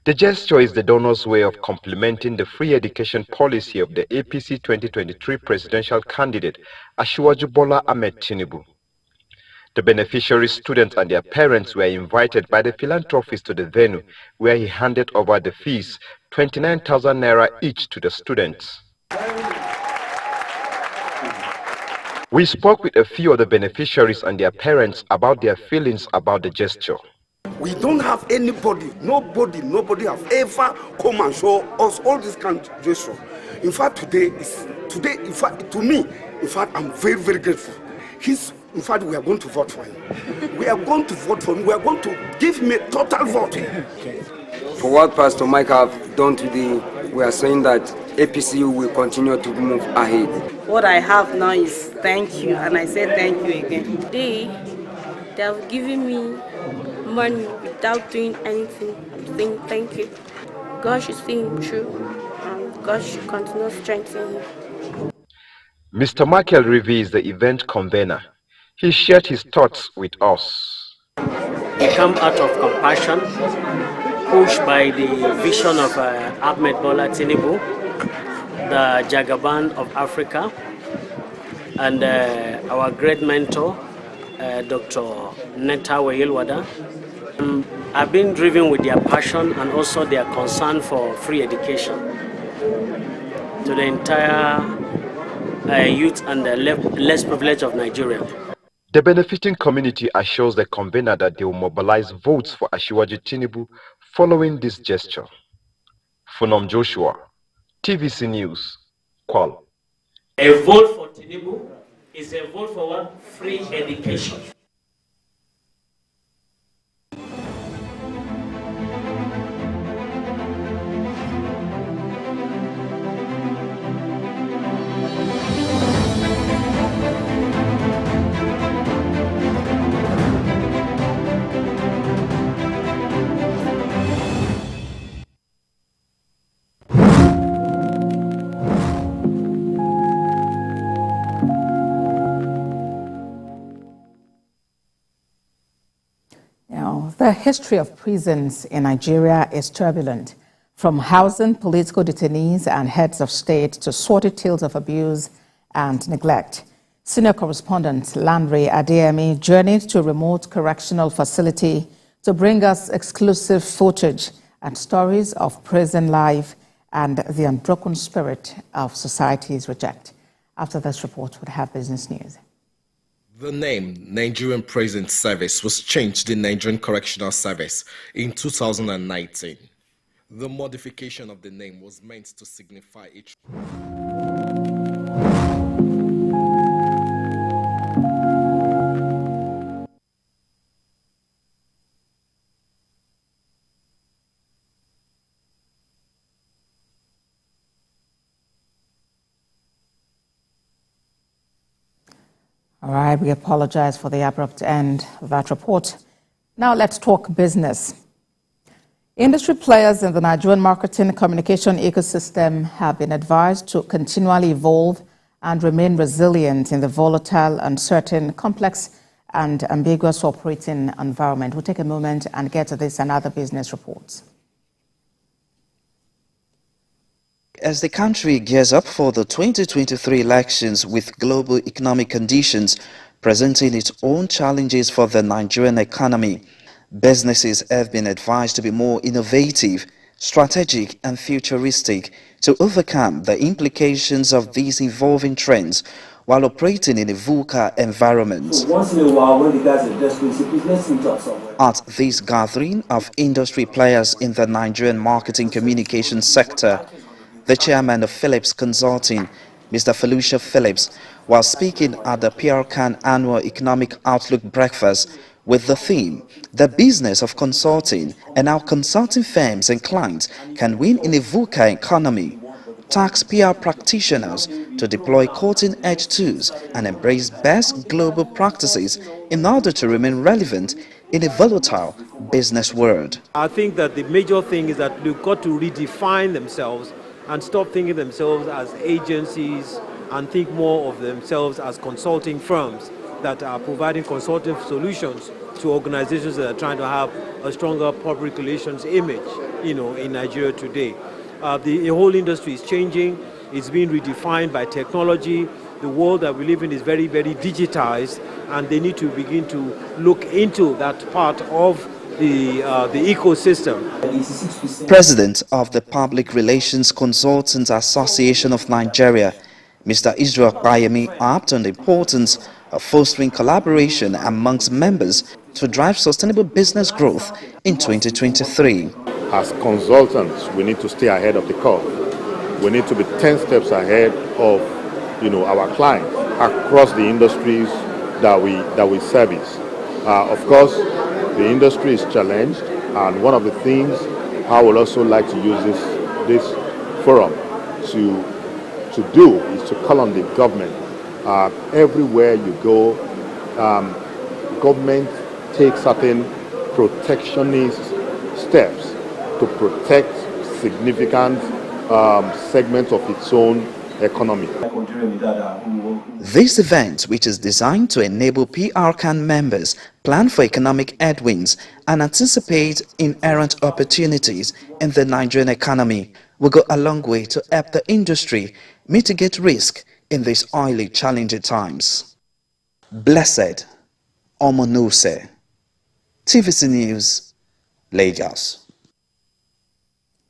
The gesture is the donor's way of complementing the free education policy of the APC 2023 presidential candidate, Asiwaju Bola Ahmed Tinubu. The beneficiary students and their parents were invited by the philanthropist to the venue, where he handed over the fees, 29,000 naira each, to the students. We spoke with a few of the beneficiaries and their parents about their feelings about the gesture. We don't have anybody, nobody have ever come and show us all this kind of gesture. In fact, today, to me, I'm very, very grateful. In fact, we are going to vote for him. We are going to vote for him. We are going to give him a total vote. For what Pastor Mike have done today, we are saying that APC will continue to move ahead. What I have now is thank you, and I say thank you again. Today, they have given me money without doing anything. I'm saying thank you. God should see him through, and God should continue strengthening him. Mr. Michael Rivi is the event convener. He shared his thoughts with us. We come out of compassion, pushed by the vision of Ahmed Bola Tinubu, the Jagaban of Africa, and our great mentor, Dr. Netta Wayilwada. I've been driven with their passion and also their concern for free education to the entire youth and the less privileged of Nigeria. The benefiting community assures the convener that they will mobilize votes for Asiwaju Tinubu following this gesture. Funam Joshua, TVC News, Kwal. A vote for Tinubu is a vote for what? Free education. The history of prisons in Nigeria is turbulent, from housing political detainees and heads of state to sordid tales of abuse and neglect. Senior correspondent Lanre Adeyemi journeyed to a remote correctional facility to bring us exclusive footage and stories of prison life and the unbroken spirit of society's reject. After this report, we'll have business news. The name Nigerian Prison Service was changed to Nigerian Correctional Service in 2019. The modification of the name was meant to signify it. All right, we apologize for the abrupt end of that report. Now let's talk business. Industry players in the Nigerian marketing communication ecosystem have been advised to continually evolve and remain resilient in the volatile, uncertain, complex, and ambiguous operating environment. We'll take a moment and get to this and other business reports. As the country gears up for the 2023 elections with global economic conditions presenting its own challenges for the Nigerian economy, businesses have been advised to be more innovative, strategic and futuristic to overcome the implications of these evolving trends while operating in a VUCA environment. So once in a while, when the guys are desperate, say, please let's meet up somewhere. At this gathering of industry players in the Nigerian marketing communications sector, the chairman of Phillips Consulting, Mr. Felucia Phillips, while speaking at the PRCAN annual Economic Outlook Breakfast with the theme, The Business of Consulting and How Consulting Firms and Clients Can Win in a VUCA Economy, tasked PR practitioners to deploy cutting-edge tools and embrace best global practices in order to remain relevant in a volatile business world. I think that the major thing is that they've got to redefine themselves and stop thinking themselves as agencies and think more of themselves as consulting firms that are providing consultative solutions to organizations that are trying to have a stronger public relations image, in Nigeria today. The whole industry is changing. It's being redefined by technology. The world that we live in is very, very digitized, and they need to begin to look into that part of the ecosystem. President of the Public Relations Consultants Association of Nigeria, Mr. Israel Bayemi, harped on the importance of fostering collaboration amongst members to drive sustainable business growth in 2023. As consultants, we need to stay ahead of the curve. We need to be 10 steps ahead of, our clients across the industries that we service. Of course, the industry is challenged, and one of the things I would also like to use this forum to do is to call on the government. Everywhere you go, government takes certain protectionist steps to protect significant segments of its own economy. This event, which is designed to enable PRCAN members plan for economic headwinds and anticipate inherent opportunities in the Nigerian economy, will go a long way to help the industry mitigate risk in these highly challenging times. Blessed Omonose, TVC News, Lagos.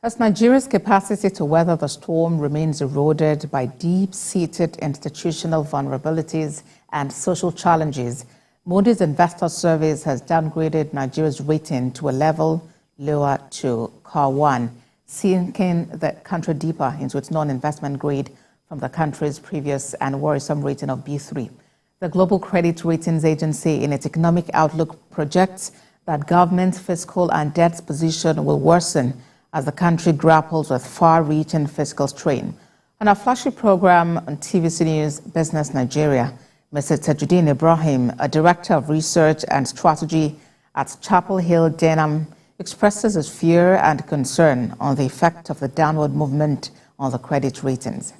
As Nigeria's capacity to weather the storm remains eroded by deep-seated institutional vulnerabilities and social challenges, Moody's Investor Service has downgraded Nigeria's rating to a level lower to CAR 1, sinking the country deeper into its non-investment grade from the country's previous and worrisome rating of B3. The Global Credit Ratings Agency, in its economic outlook, projects that government's fiscal and debt position will worsen as the country grapples with far-reaching fiscal strain. On our flagship program on TVC News Business Nigeria, Mr. Tajuddin Ibrahim, a director of research and strategy at Chapel Hill Denham, expresses his fear and concern on the effect of the downward movement on the credit ratings.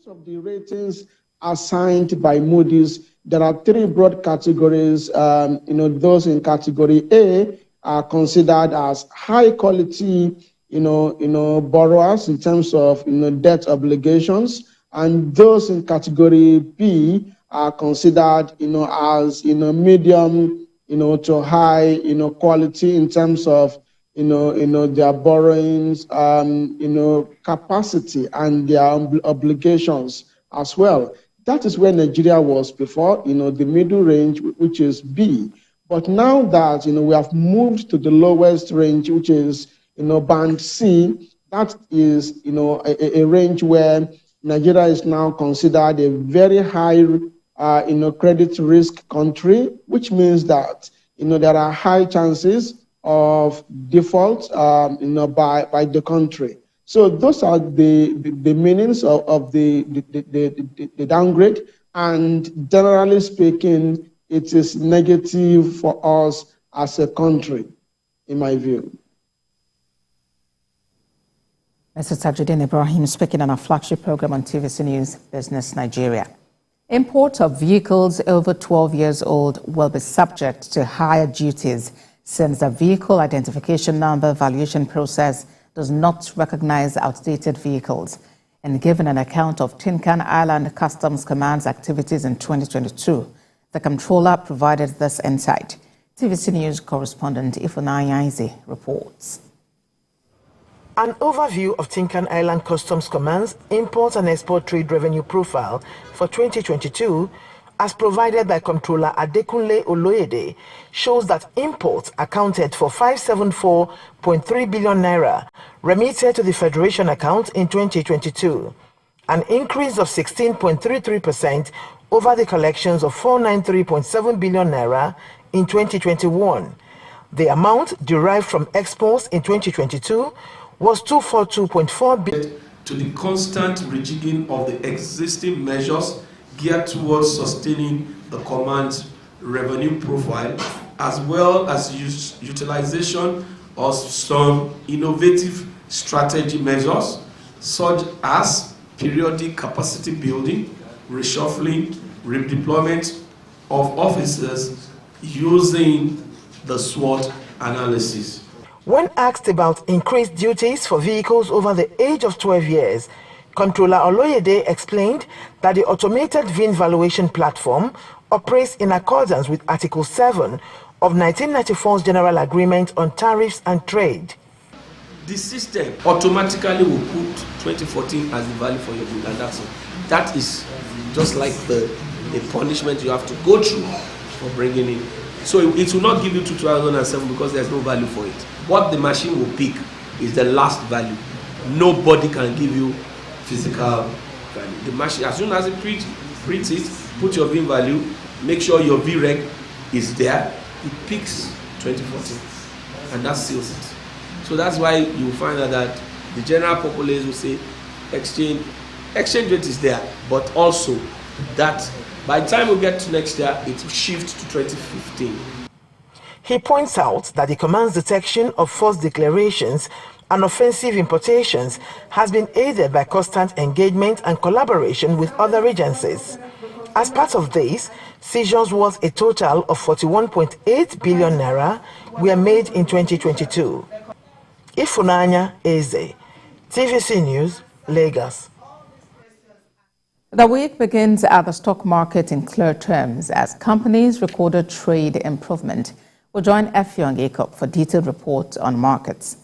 Of the ratings assigned by Moody's, there are three broad categories. Those in category A are considered as high quality, borrowers in terms of, debt obligations, and those in category B are considered, as, medium, to high, quality in terms of, their borrowings, capacity and their obligations as well. That is where Nigeria was before, the middle range, which is B. But now that, we have moved to the lowest range, which is, band C, that is, a range where Nigeria is now considered a very high, credit risk country, which means that, there are high chances of default, by the country. So those are the meanings of the downgrade, and generally speaking, it is negative for us as a country, in my view. Mr. Tajuddin Ibrahim speaking on our flagship program on TVC News Business Nigeria. Import of vehicles over 12 years old will be subject to higher duties since the vehicle identification number valuation process does not recognize outdated vehicles. And given an account of Tinkan Island Customs Command's activities in 2022, the controller provided this insight. TVC News correspondent Ifunanya Ize reports. An overview of Tinkan Island Customs Command's import and export trade revenue profile for 2022, as provided by Controller Adekunle Oloyede, shows that imports accounted for 574.3 billion naira remitted to the Federation account in 2022, an increase of 16.33% over the collections of 493.7 billion naira in 2021. The amount derived from exports in 2022 was 242.4 billion. To the constant rejigging of the existing measures geared towards sustaining the command's revenue profile, as well as utilization of some innovative strategy measures, such as periodic capacity building, reshuffling, redeployment of officers using the SWOT analysis. When asked about increased duties for vehicles over the age of 12 years, Controller Oloyede explained that the automated VIN valuation platform operates in accordance with Article 7 of 1994's General Agreement on Tariffs and Trade. The system automatically will put 2014 as the value for your good, and that is just like the punishment you have to go through for bringing in. So it will not give you 2007 because there's no value for it. What the machine will pick is the last value. Nobody can give you physical value. The machine, as soon as it prints it, put your VIN value, make sure your VREG is there, it picks 2014, and that seals it. So that's why you find that the general populace will say exchange rate is there, but also that by the time we get to next year, it shifts to 2015. He points out that the command's detection of false declarations and offensive importations has been aided by constant engagement and collaboration with other agencies. As part of this, seizures worth a total of 41.8 billion naira were made in 2022. Ifunanya Eze, TVC News, Lagos. The week begins at the stock market in clear terms as companies recorded trade improvement. We'll join Effiong Jacob for detailed report on markets.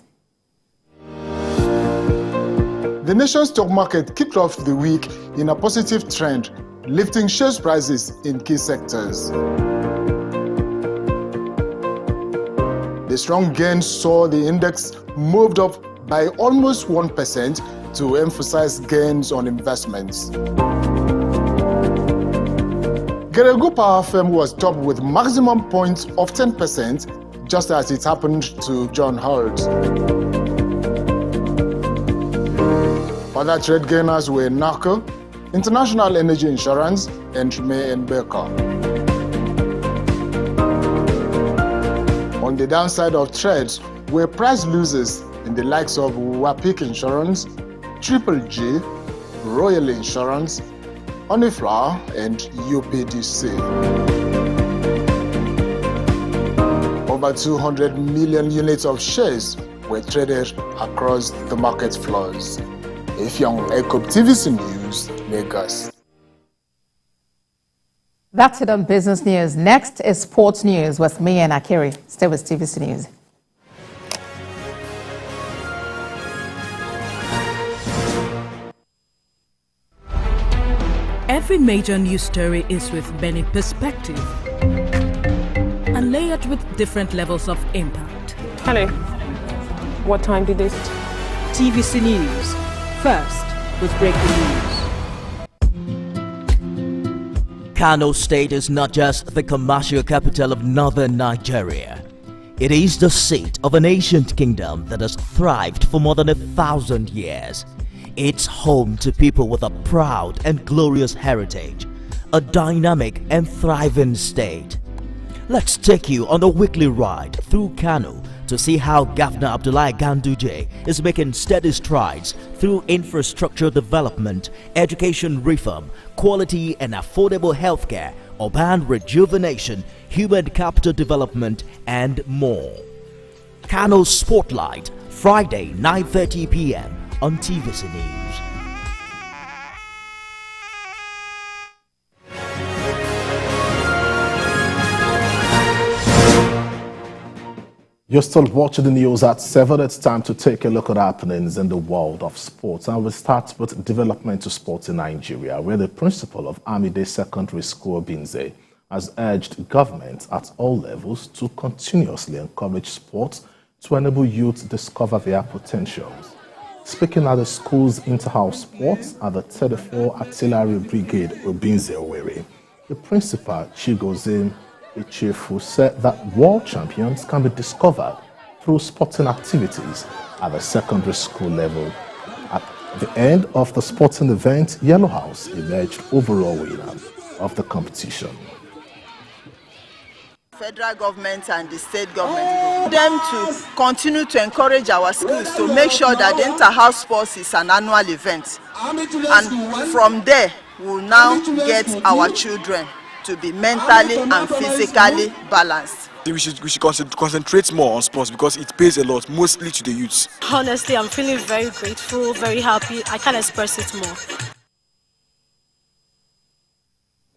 The nation's stock market kicked off the week in a positive trend, lifting shares prices in key sectors. The strong gains saw the index moved up by almost 1% to emphasize gains on investments. Geregu Power Firm was topped with maximum points of 10%, just as it happened to John Holt. Other trade gainers were NACO, International Energy Insurance, and May and Baker. On the downside of trades were price losers in the likes of Wapik Insurance, Triple G, Royal Insurance, Honeyflower, and UPDC. Over 200 million units of shares were traded across the market floors. Effiong Jacob, TVC News, Lagos. That's it on business news. Next is sports news with me and Akiri. Stay with TVC News. Every major news story is with many perspectives and layered with different levels of impact. Hello. What time did this? TVC News. First with breaking news. Kano State is not just the commercial capital of northern Nigeria. It is the seat of an ancient kingdom that has thrived for more than 1,000 years. It's home to people with a proud and glorious heritage, a dynamic and thriving state. Let's take you on a weekly ride through Kano to see how Governor Abdullahi Ganduji is making steady strides through infrastructure development, education reform, quality and affordable healthcare, urban rejuvenation, human capital development, and more. Kano Spotlight, Friday, 9:30 p.m. on TVC News. You're still watching the news at 7. It's time to take a look at happenings in the world of sports. And we'll start with developmental sports in Nigeria, where the principal of Amide Secondary School, Binze, has urged government at all levels to continuously encourage sports to enable youth discover their potentials. Speaking at the school's inter-house sports at the 34 Artillery Brigade, Obinze Owerri, the principal, Chigozim Ichefu, said that world champions can be discovered through sporting activities at the secondary school level. At the end of the sporting event, Yellow House emerged overall winner of the competition. Federal government and the state government, them to continue to encourage our schools to make sure that the inter-house sports is an annual event. And from there, we'll now get our children to be mentally and physically balanced. We should concentrate more on sports because it pays a lot, mostly to the youths. Honestly, I'm feeling very grateful, very happy. I can't express it more.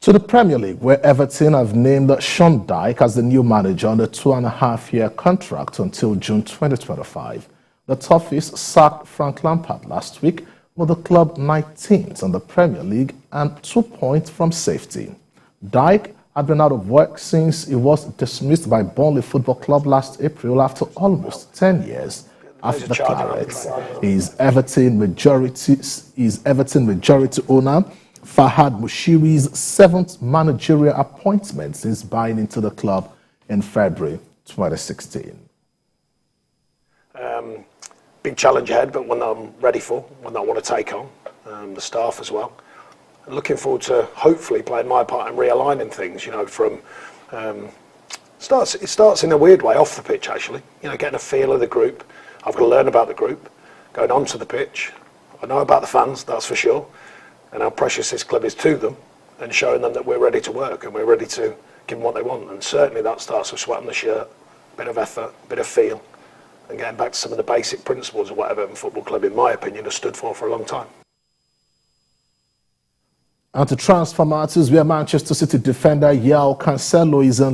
To the Premier League, where Everton have named Sean Dyche as the new manager on a 2.5-year contract until June 2025. The Toffees sacked Frank Lampard last week, with the club 19th in the Premier League and 2 points from safety. Dyche had been out of work since he was dismissed by Burnley Football Club last April after almost 10 years after the Clarets. His Everton majority owner, Fahad Mushiri's 7th managerial appointment since buying into the club in February 2016. Big challenge ahead, but one that I'm ready for, one that I want to take on, the staff as well. And looking forward to hopefully playing my part in realigning things, you know, from, it starts in a weird way off the pitch actually, you know, getting a feel of the group. I've got to learn about the group, going onto the pitch. I know about the fans, that's for sure, and how precious this club is to them, and showing them that we're ready to work and we're ready to give them what they want. And certainly that starts with sweat on the shirt, bit of effort, bit of feel, and getting back to some of the basic principles of what Everton Football Club, in my opinion, has stood for a long time. And to transfer matters, where Manchester City defender João Cancelo is in